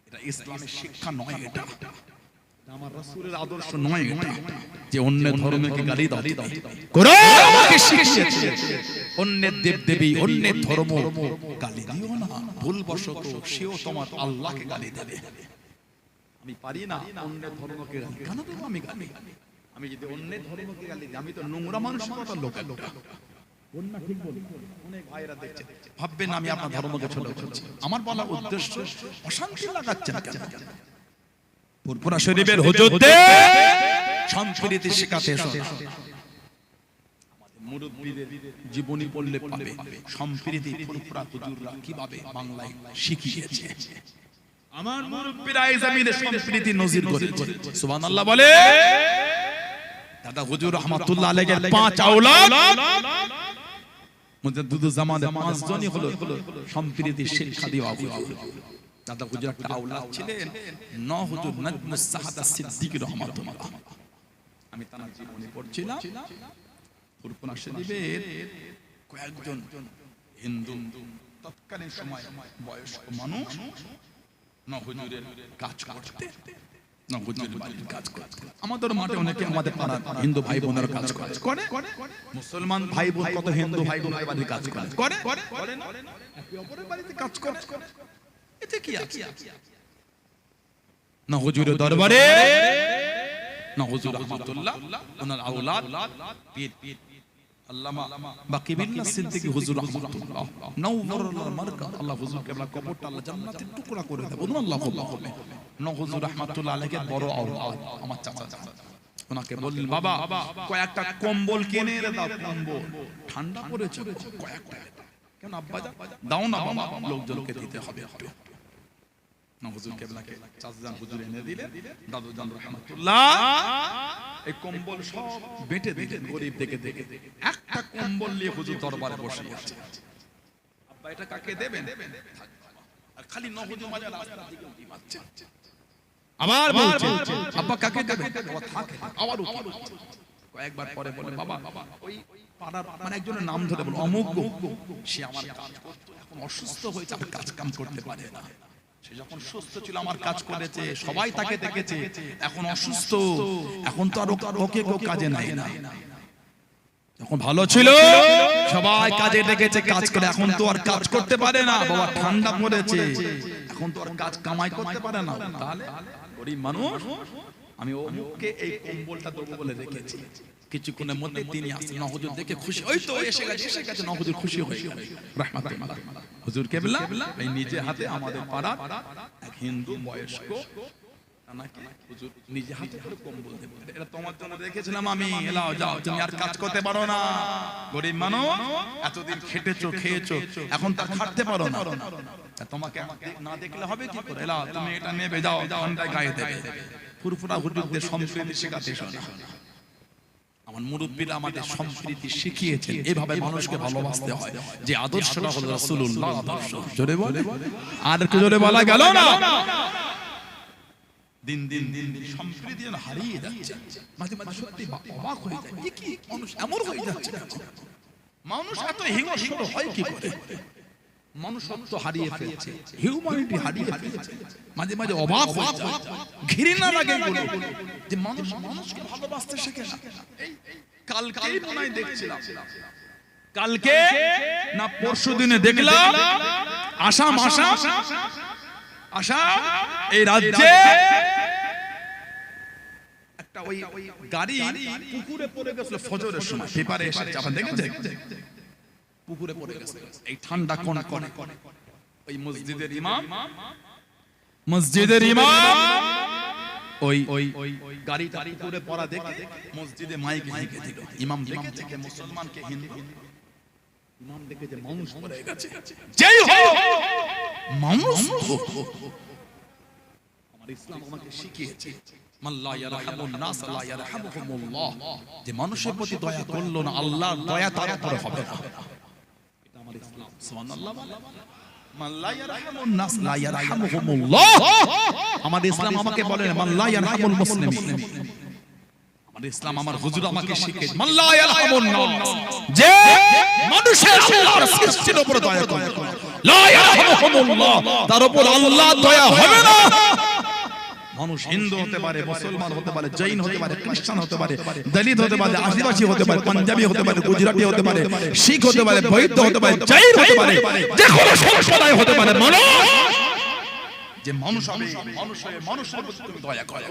এটা ইসলামের শিক্ষা নয়, এটা আমার রাসূলের আদর্শ নয়, এটা যে অন্য ধর্মকে গালি দাও। কোরআন আমাকে শিখিয়েছে অন্যের দেবদেবী, অন্যের ধর্ম গালি দিও না, ভুলবশত সেও তোমার আল্লাহকে গালি দেবে। আমি পারি না অন্যের ধর্মকে গালি, কেন দেবো আমি গালি? আমি যদি অন্যের ধর্মকে গালি দিই, আমি তো নোংরা মানসিকতার লোক। ঠিক বলি, অনেক ভাইরা দেখছে, ভাববেন আমি আপনার ধর্মকে ছোট করছি, আমার বলার উদ্দেশ্য অশান্তি লাগাচ্ছেন কেন? পুরপুরা শরীফের হুজুরদের সম্প্রীতি শেখাতে এসো, মুরব্বিদের জীবনী পড়লে পাবে সম্প্রীতি পুরপুরা হুজুররা কিভাবে বাংলায় শিখিয়েছে। আমার মুরব্বিরা এই জমিনে সম্প্রীতি নজির করেছে, সুবহানাল্লাহ বলে। দাদা হুজুর রহমাতুল্লাহ আলাইহির 5 আওলাদ, মুজাদ্দিদুজ্জামানের 5 জনই হলো সম্প্রীতি শিক্ষা দেওয়া হুজুর। দাদা হুজুর একটা আওলাদ ছিলেন ন হুজুর নাজমুস সাহাদা সিদ্দিক রহমাতুল্লাহ। আমি তার জীবনী পড়ছিলাম, পুরপুরা শরীফের কয়েকজন হিন্দু তৎকালীন সময় বয়স্ক মানুষ ন হুজুরের কাজ করতে, ন হুজুরের বাড়ির কাজ করতে। আমাদের মাঠে অনেকে আমাদের পাড়ার হিন্দু ভাই বোনের কাজ করে, মুসলমান ভাই বোন কত হিন্দু ভাই বোনের বাড়ির কাজ করে, একে অপরের বাড়িতে কাজ করে, এতে কি আছে? না হুজুরের দরবারে না হুজুর রহমাতুল্লাহ ওনার আওলাদ পীর আল্লামা বাকিবিল্লাহ সিদ্দিকী হুজুর রহমাতুল্লাহ নওয়ারুল মারকাজ, আল্লাহ হুজুরকে আমরা কবরটা আল্লাহ জান্নাতের টুকরা করে দেব, বলুন আল্লাহুম্মা আমিন। হুজুর রাহমাতুল্লাহ আলাইহি বড় আওলাদ আমার চাচা ওনাকে বললেন বাবা কয়েকটা কম্বল কিনে এনে দাও, কম্বল ঠান্ডা পড়েছে কয়েকটা, কেন আব্বা দাও না বাবা, লোকজনকে দিতে হবে একটু। হুজুর কেবলাকে চাচাজান হুজুর এনে দিলেন, দাদুজান রাহমাতুল্লাহ এই কম্বল সব বেটে দিলেন গরিব দেখে দেখে, একটা কম্বল নিয়ে হুজুর দরবারে বসে আছে। আব্বা এটা কাকে দেবেন? আর খালি হুজুর মাঝে রাস্তার দিকে উঠে যাচ্ছে, আবার বলছে আব্বা কাকে দেবেন? থাকে আবার কয়েকবার পরে বলে বাবা ওই পাড়ার মানে একজনের নাম ধরে বল অমুক সে আমার কাজ করতো, এখন অসুস্থ হয়েছে, আর কাজ কাম করতে পারে না। সে যখন সুস্থ ছিল আমার কাজ করেছে, সবাই তাকে দেখেছে, এখন অসুস্থ, এখন তো আর ওকে কেউ কাজে নাই না। যখন ভালো ছিল সবাই কাজে ডেকেছে, কাজ করে, এখন তো আর কাজ করতে পারে না, বাবা ঠান্ডা পড়েছে, এখন তো আর কাজ কামাই করতে পারে না। তাহলে গরিব মানুষ আমি ওকে এই কম্বলটা দেবো বলে রেখেছি। কিছুক্ষণের মধ্যে তিনি আসলেন, হুজুর দেখে খুশি, ওই তো এসে গেছে, হুজুর খুশি হয়ে গেল রাহমাতুল্লাহ। হুজুর কেবলা এই নিজে হাতে আমাদের পাড়ার এক হিন্দু বয়স্ক নাকি হুজুর নিজে হাতে করে কম্বল দেব, এটা তোমার জন্য রেখেছিলাম আমি, এলাও যাও, তুমি আর কাজ করতে পারো না, গরিব মানুষ এতদিন খেটেছো খেয়েছো, এখন তা খাটতে পারো না, তোমাকে না দেখলে হবে কি করে, এলাও তুমি এটা নেবে, যাও ঠান্ডায় গায়ে দেবে। ফুরফুরা হুজুরদের সম্প্রীতি শেখাতে শোনা, আমার মুরব্বিরা আমাদের সম্প্রীতি শিখিয়েছেন, এভাবে মানুষকে ভালোবাসতে হয়, যে আদর্শটা হলো রাসূলুল্লাহ আদর্শ। জোরে বলে, আর একটু জোরে বলা গেল না? দিন দিন দিন দিন সম্প্রীতি যেন হারিয়ে যাচ্ছে, মাঝে মাঝে সত্যি অবাক হয়ে যায়, কি মানুষ এমন হয়ে যাচ্ছে, মানুষ এত হিংস্র হয় কি করে, মনুষ্যত্ব হারিয়ে ফেলেছে, হিউম্যানিটি হারিয়ে ফেলেছে, মাঝে মাঝে অবাক হয়ে যায়, ঘৃণা লাগে যে মানুষ মানুষকে ভালোবাসতে শেখে না। কালকেই মনে হয় দেখছিলাম, কালকে না পরশুদিনে দেখলাম আসাম এই রাজ্যে একটা ওই গাড়ি পুকুরে পড়ে গেছিল ফজরের সময়, পেপারে এসেছে, আপনারা দেখেছেন? পুকুরে পড়ে গেছে, এই ঠান্ডা কোন ওই মসজিদের ইমাম ওই গাড়িটা পুকুরে পড়া দেখে মসজিদে মাইক লিখে দিল, ইমাম দেখেছে কে মুসলমানকে হিন্দু, ইমাম দেখেছে মানুষ পড়ে গেছে, যেই হোক মানুষ, আমার ইসলাম আমাকে শিখিয়েছে মাল্লা ইয়ারহামুন নাস লা ইয়ারহামুহুমুল্লাহ, যে মানুষের প্রতি দয়া করলো না, আল্লাহর দয়া তার উপরে হবে না, এটা আমার ইসলাম। সুবহানাল্লাহ, মাল্লা ইয়ারহামুন নাস লা ইয়ারহামুহুমুল্লাহ, আমার ইসলাম আমাকে বলে মাল্লা ইয়ারহামুল মুসলিমিন, আমার ইসলাম আমার হুজুর আমাকে শিখিয়েছে মাল্লা ইয়ারহামুন নাস, যে মানুষের আল্লাহর সৃষ্টির উপর দয়া করে লা ইয়ারহামুহুমুল্লাহ, তার উপর আল্লাহ দয়া হবে না। মানুষ হিন্দু হতে পারে, মুসলমান হতে পারে, জৈন হতে পারে, খ্রিস্টান হতে পারে, দলিত হতে পারে, আদিবাসী হতে পারে, পাঞ্জাবি হতে পারে, গুজরাটি হতে পারে, শিখ হতে পারে, বৌদ্ধ হতে পারে, জৈন হতে পারে, যে কোনো সম্প্রদায় হতে পারে, মানুষ যে মানুষ হবে, মানুষের প্রতি তুমি দয়া করো।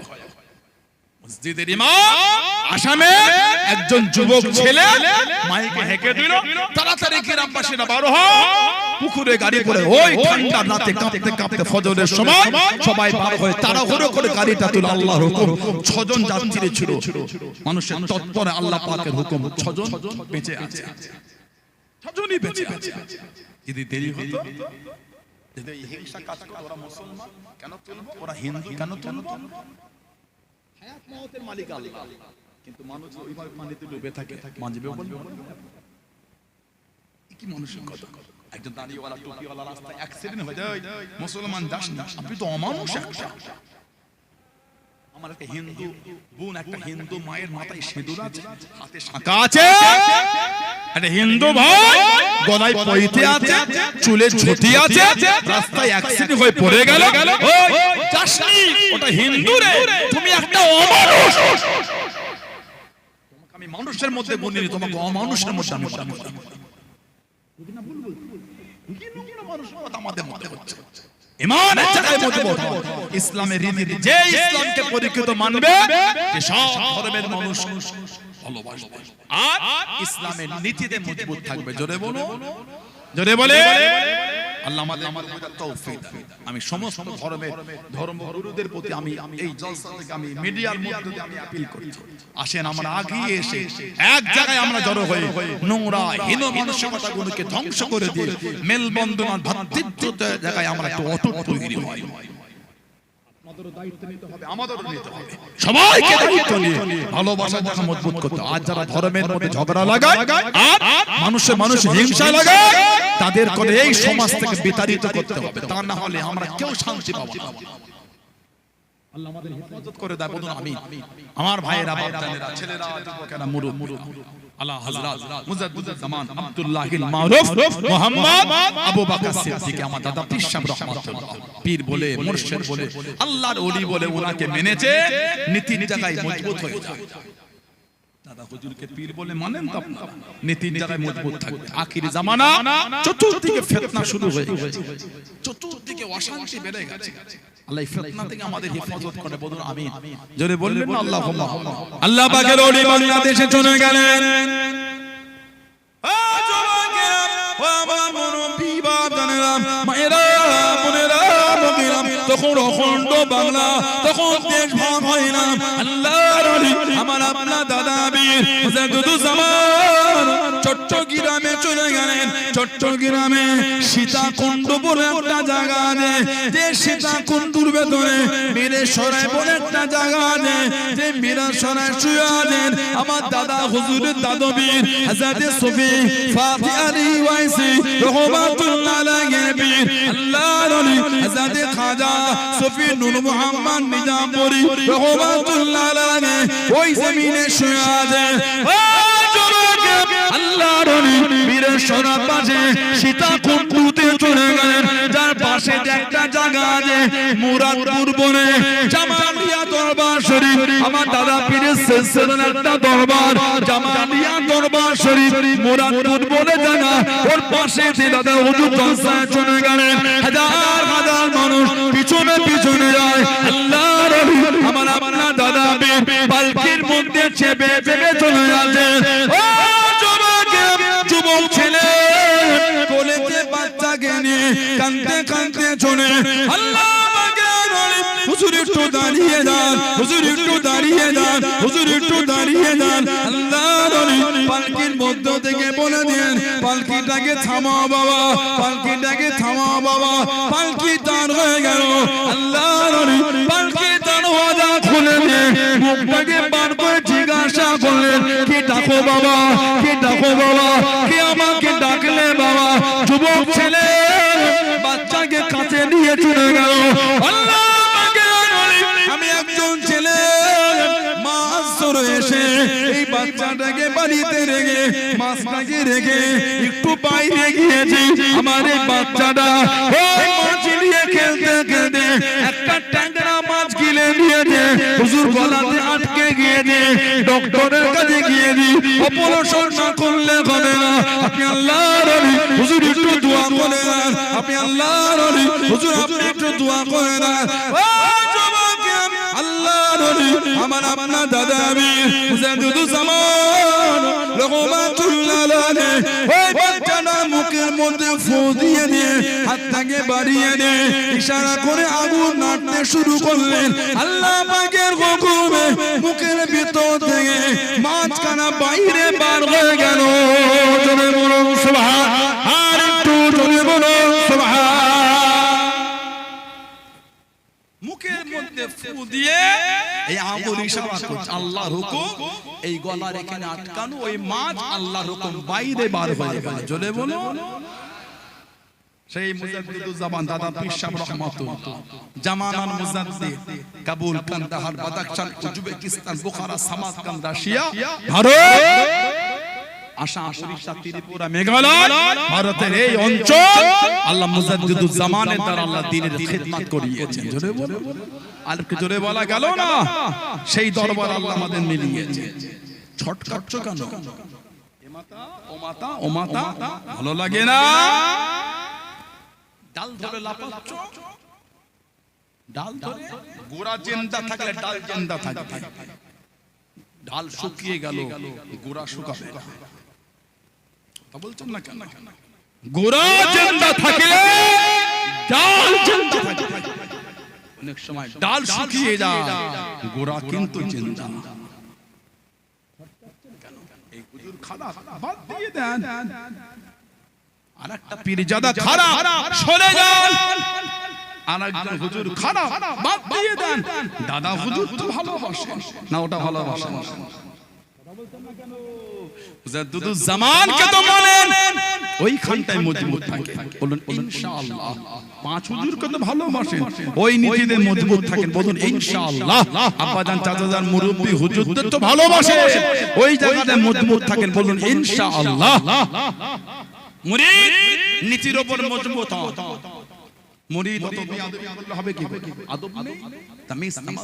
মসজিদের ইমাম আসামে একজন যুবক ছেলে মাইকে হেঁকে দিল, তাড়াতাড়ি গ্রামবাসীরা বার হও, পুকুরে গাড়ি করে ওই ঠান্ডা রাতে কাঁপতে কাঁপতে ফজরের সময় সবাই বার হয়ে তাড়াহুড়ো করে গাড়িটা তুলে, আল্লাহর হুকুম, 6 জন যাত্রী ছিল, মানুষের তৎপরে আল্লাহ পাকের হুকুম 6 জন বেঁচে আছে, 6 জনই বেঁচে আছে। যদি দেরি হতো, যদি এই হিংসা কাজ করতো, ওরা মুসলমান কেন তুলবো, ওরা হিন্দু কেন তুলবো, হায়াত মওতের মালিক আল্লাহ, কিন্তু মানুষ ওইভাবে পানিতে ডুবে থাকে, মাঝবে বলবে কি মানুষের কথা। একজন দাড়িওয়ালা টুপিওয়ালা রাস্তায় অ্যাক্সিডেন্ট হয়ে যায়, মুসলমান যাস না, আপনি তো অমানুষ একটা। আমার একটা হিন্দু বোন, একটা হিন্দু মায়ের মাথায় সিঁদুর আছে, হাতে শাঁখা আছে, একটা হিন্দু ভাই গলায় পয়তে আছে, চুলে ঝুঁটি আছে, রাস্তায় অ্যাক্সিডেন্ট হয়ে পড়ে গেল, ওই যাসনি, ওটা হিন্দু রে, তুমি একটা অমানুষ। তোমাকে আমি মানুষের মধ্যে গুনিনি, তোমাকে অমানুষের মধ্যে আমি বলবো। আমাদের মধ্যে হচ্ছে ইমানের জায়গায় মজবুত, ইসলামের রীতি, যে ইসলামকে পরিচিত মানবে, যে সব ধর্মের মানুষ ভালোবাসবে আর ইসলামের নীতিতে মজবুত থাকবে। জোরে বলো, জোরে বলে আল্লাহ আমাদের তৌফিক দান। আমি সমস্ত ধর্মের ধর্মগুরুদের প্রতি আমি এই জলসা থেকে আমি মিডিয়ার মধ্যে দিয়ে আমি আপিল করছি, আসেন আমরা আগিয়ে এসে এক জায়গায় আমরা জড়ো হয়ে নোংরা হীন মানসিকতাগুলোকে ধ্বংস করে দিয়ে মেলবন্ধন আর ভ্রাতৃত্বের জায়গায় আমরা একটু অটুট তৈরি হই। আমাদেরও দায়িত্ব নিতে হবে, আমাদেরও নিতে হবে, সবাইকে দায়িত্ব নিয়ে ভালোবাসা জায়গা মজবুত করতে। আজ যারা ধর্মের মধ্যে ঝগড়া লাগায় আর মানুষ হিংসা লাগায়, তাদের করে এই সমাজ থেকে বিতাড়িত করতে হবে, তা না হলে আমরা কেউ শান্তি পাবো না। আল্লাহ আমাদের হেফাজত করে দেয়, বলুন আমিন। আমার ভাইয়েরা, বাপ-জানেরা, ছেলেরা, যুবকেরা, মুরব্বি, আল্লাহ হযরত মুজাদ্দিদুল জামান আব্দুল্লাহিল মারুফ মুহাম্মদ আবু বকর সিদ্দিক আমার দাদা পীর সাহেব রাহমাতুল্লাহ, পীর বলে, মুর্শিদ বলে, আল্লাহর ওলি বলে ওনাকে মেনেছে, নীতির জায়গায় মজবুত হয়ে যায়। দাদা হুজুরকে পীর বলে মানেন তো আপনারা, নীতির জায়গায় মজবুত থাকবে। আখির জামানা, চতুর্দিকে ফিতনা শুরু হয়ে গেছে, চতুর্দিকে অশান্তি বেড়ে গেছে। আল্লাহ ফিতনা থেকে আমাদের হেফাজত করে, বলুন আমিন। জোরে বলবেন না আল্লাহুম্মা। আল্লাহ পাকের ওলি বাংলাদেশে চলে গেলেন। ও যুবকেরা, ও আমার মুরব্বি, বাপ-জানেরা, মায়েরা, বোনেরা, মুগিরা, তখন অখণ্ড বাংলা, তখন দেশ ভাগ হয় না। আল্লাহর ওলি আমার আপনার দাদা বীর মুজাদ্দিদুল জামান চট্টগ্রামে চলে গেলেন। চট্টগ্রামে সীতাকুণ্ড বলে একটা জায়গা আছে, যে সীতাকুণ্ডুর ভেতরে মীরেশ্বরায় বলে একটা জায়গা আছে, যে মীরেশ্বরায় শুয়ে আছেন আমার দাদা হুজুরের দাদা বীর হযরত সুফি ফাতি আলী ওয়াইসি রহমাতুল্লাহ আলাইহি বীর আল্লাহর ওলি হযরত খাজা সুফি নূর মুহাম্মদ নিজামপুরি রহমাতুল্লাহ আলাইহি ওই জমিনে শুয়ে আছেন। আল্লাহর ওলি মীরেশ্বরার পাশে সীতাকুণ্ডুতে চলে গেলেন, যার পাশে একটা জায়গা আছে মুরাদপুর বলে জামালিয়া দরবার শরীফ, আমার দাদা পীরের সিলসিলার একটা দরবার জামালিয়া দরবার শরীফ মুরাদপুর বলে জায়গা, ওর পাশে দাদা হুজুর জলসায় চলে গেলেন। হাজার হাজার মানুষ পিছনে পিছনে যায়। আল্লাহর ওলি আমার আপনার দাদা পালকির মধ্যে চেপে চেপে চলে যাচ্ছে। যুবক ছেলে কোলেতে বাচ্চাকে নিয়ে কাঁদতে কাঁদতে চলে। আল্লাহ হুজুর একটু দাঁড়িয়ে যান, হুজুর একটু দাঁড়িয়ে যান, হুজুর একটু দাঁড়িয়ে যান। আল্লাহর ওলি পালকির মধ্য থেকে বলে দেন, পালকিটাকে থামাও বাবা, পালকিটাকে থামাও বাবা। পালকি দাঁড় হয়ে গেল। আল্লাহর ওলি পালকি দরওয়াজা খুলে দিয়ে মুখটাকে বার করে জিজ্ঞাসা করলেন, কি ডাকো বাবা, কি ডাকো বাবা, কি আমাকে ডাকলে বাবা? যুবক ছেলে বাচ্চাকে কাছে নিয়ে চলে গেল। আল্লাহ আমি একজন ছেলে মাছ ধরে এসে এই বাচ্চাটাকে বাড়িতে রেখে মাছটাকে রেখে একটু বাইরে গিয়েছি। আমার এই বাচ্চাটা ওই মাছ নিয়ে খেলতে খেলতে একটা ট্যাংরা মাছ গিলে নিয়েছে, হুজুর গলাতে আটকে গিয়েছে। ডক্টরের কাছে গিয়েছি, অপারেশন না করলে হবে না। আপনি আল্লাহর ওলি হুজুর একটু দোয়া করে দেন, আপনি আল্লাহর ওলি হুজুর আপনি একটু দোয়া করে দেন। আল্লাহর ওলি আমার আপনার দাদা বীর মুজাদ্দিদুল জামান রহমাতুল্লাহ আলাইহি ওই বাচ্চাটা মুখের মধ্যে ফু দিয়ে দিয়ে হাতটাকে বাড়িয়ে দিয়ে ইশারা করে আগুন নাড়তে শুরু করলেন। আল্লাহ পাকের হুকুমে মুখের ভিতর থেকে মাছখানা বাইরে বার হয়ে গেল। জোরে বলুন সুবহান, আর একটু জোরে বলুন সুবহান। মুখের মধ্যে ফু দিয়ে এই আঙ্গুল ইশারা করছে, আল্লাহর হুকুম এই গলার এখানে আটকানো, ওই মাছ আল্লাহর হুকুম বাইরে বার হয়ে গেল। জোরে বলুন। সেই মুজাদ্দিদুল জামান দাদা পীর সাহেব রাহমাতুল্লাহ জামানার মুজাদ্দিদ, Kabul, Kandahar, Badakhshan, Uzbekistan, Bukhara, Samarkand, Russia, Bharat, Assam, Odisha, Tripura, Meghalaya, ভারতের এই অঞ্চল আল্লাহ মুজাদ্দিদুল জামানের দ্বারা আল্লাহ দ্বীনের খিদমত করিয়েছেন। জোরে বলো, আর কি জোরে বলা গেল না? সেই দরবার আল্লাহ আমাদের মিলিয়েছে। ছটকাচ্ছ কেন? এ মাতা ও মাতা ও মাতা ভালো লাগে না? ডাল ধরে লাফাচ্ছ, ডাল ধরে গোড়া জিন্দা থাকলে ডাল জিন্দা থাকবে, ডাল শুকিয়ে গেল গোড়া শুকাবে। তা বলছেন না কেন? গোড়া জিন্দা থাকে ডাল জিন্দা থাকে। অনেক সময় ডাল শুকিয়ে যায়, গোড়া কিন্তু জিন্দা। এই হুজুর খারাপ, বাদ দিয়ে দেন। আরেকটা পীরজাদা খারাপ, সরে যান। আরেকজন হুজুর খারাপ, বাদ দিয়ে দেন। দাদা হুজুর তো ভালোবাসেন না, ওটা ভালোবাসেন। জামানকে তো মানেন, ওইখানটায় মজবুত থাকে। বলুন ইনশাআল্লাহ। পাঁচ হুজুরকে তো ভালোবাসেন, ওই নীতিতে মজবুত থাকেন। বলুন ইনশাআল্লাহ। আব্বাজান চাচাজান মুরব্বি হুজুরদের তো ভালোবাসে, ওই জায়গাতে মজবুত থাকেন। বলুন ইনশাআল্লাহ। মুরিদ নীতির উপর মজবুত হয়। মুরিদ অত বেয়াদবি করলে হবে কি? আদব নেই, তামিজ নেই।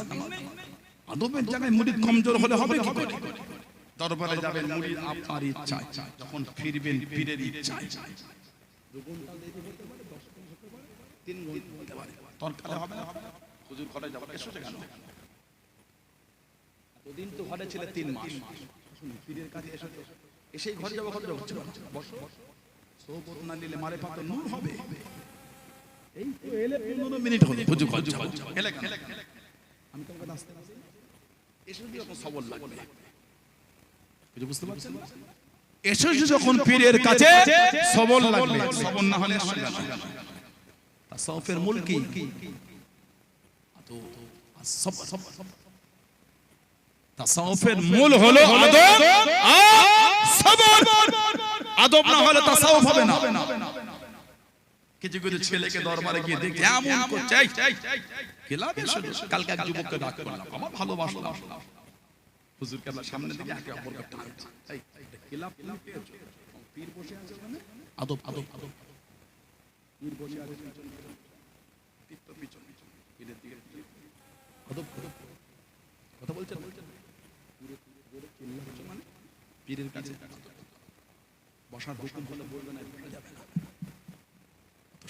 আদবের জায়গায় মুরিদ কমজোর হলে হবে কি করে? দরবারে যাবেন মুরিদ আপনার ইচ্ছায়, যখন ফিরবেন পীরের ইচ্ছায়। 2 ঘন্টা দেরি হতে পারে, 10 ঘন্টা হতে পারে, 3 ঘন্টা হতে পারে। তরকারে হবে না, হুজুর ঘরে যাবার এসেছে কেন? এতদিন তো ঘরে ছিল 3 মাস, পীরের কাছে এসেই ঘরে যাবো। ঘরে যাবো, বসো। সোহবত না নিলে মারে পাতো নূর হবে। এই তো এলে 15 মিনিট হলো, হুজুর ঘরে যাবো। এলে কেন? আমি তোমাকে রাস্তায় এসে যদি এখন সবল লাগবে, বুঝতে পারছেন? এসে যখন পীরের কাছে সবল লাগবে, সবল না হলে তাসাউফের মূল কি? তাসাউফের মূল হলো আদব আর সবর। আদব না হলে তাসাউফ হবে না। কিছু কিছু ছেলেকে দরবারে গিয়ে দেখে এমন করছে, খেলাবে শুধু। কালকে এক যুবককে ডাক করলাম, আমার ভালোবাসলাম। হুজুর কেবলা সামনে দিকে একে অপরকে টানছে। এই খেলাপ পেয়েছো? পীর বসে আছে ওখানে, আদব আদব আদব। পীর বসে আছে পিছনে, পীর তো পিছনে, পীরের দিকে আদব আদব। কথা বলছেন? পুরো জোরে চিল্লাচ্ছ মানে পীরের কাছে বসার হুকুম হলে বলবে না, বসা যাবে না।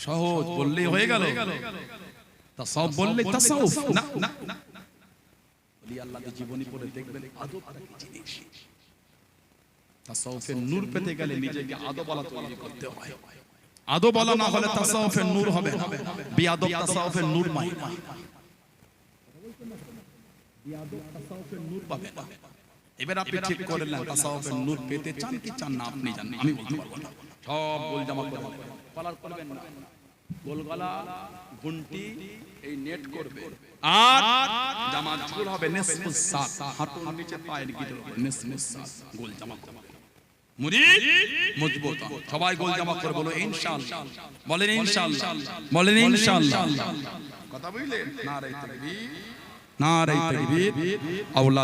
সহজ বললেই হয়ে গেল। তাসাউফ বললে তাসাউফ না না না। ওলি আল্লাহর জীবনী পড়ে দেখবেন আদব কি জিনিস। তাসাউফের নূর পেতে গেলে নিজেকে আদবওয়ালা তৈরি করতে হয়। আদবওয়ালা না হলে তাসাউফের নূর হবে না। বিআদব তাসাউফের নূর পায় না। বিআদব তাসাউফের নূর পাবে না। এবার আপনি ঠিক করে নেন, তাসাউফের নূর পেতে চান কি চান না আপনি জানেন, আমি বলতে পারবো না। সব গোল জামা করবেন, কলার করবেন না, গোলগলা ঘুন্টি এই নেট করবে, আর জামা ঝুল হবে নিসফুস সাত, হাঁটুর নিচে পায়ের গিট হবে নিসফুস সাত, গোল জামা করবে। মুরিদ মজবুত, সবাই গোল জামা করে বলো ইনশাআল্লাহ। বলেন ইনশাআল্লাহ, বলেন ইনশাআল্লাহ। কথা বুঝলেন? নারে তাকবীর, নারে তাকবীর। আওলা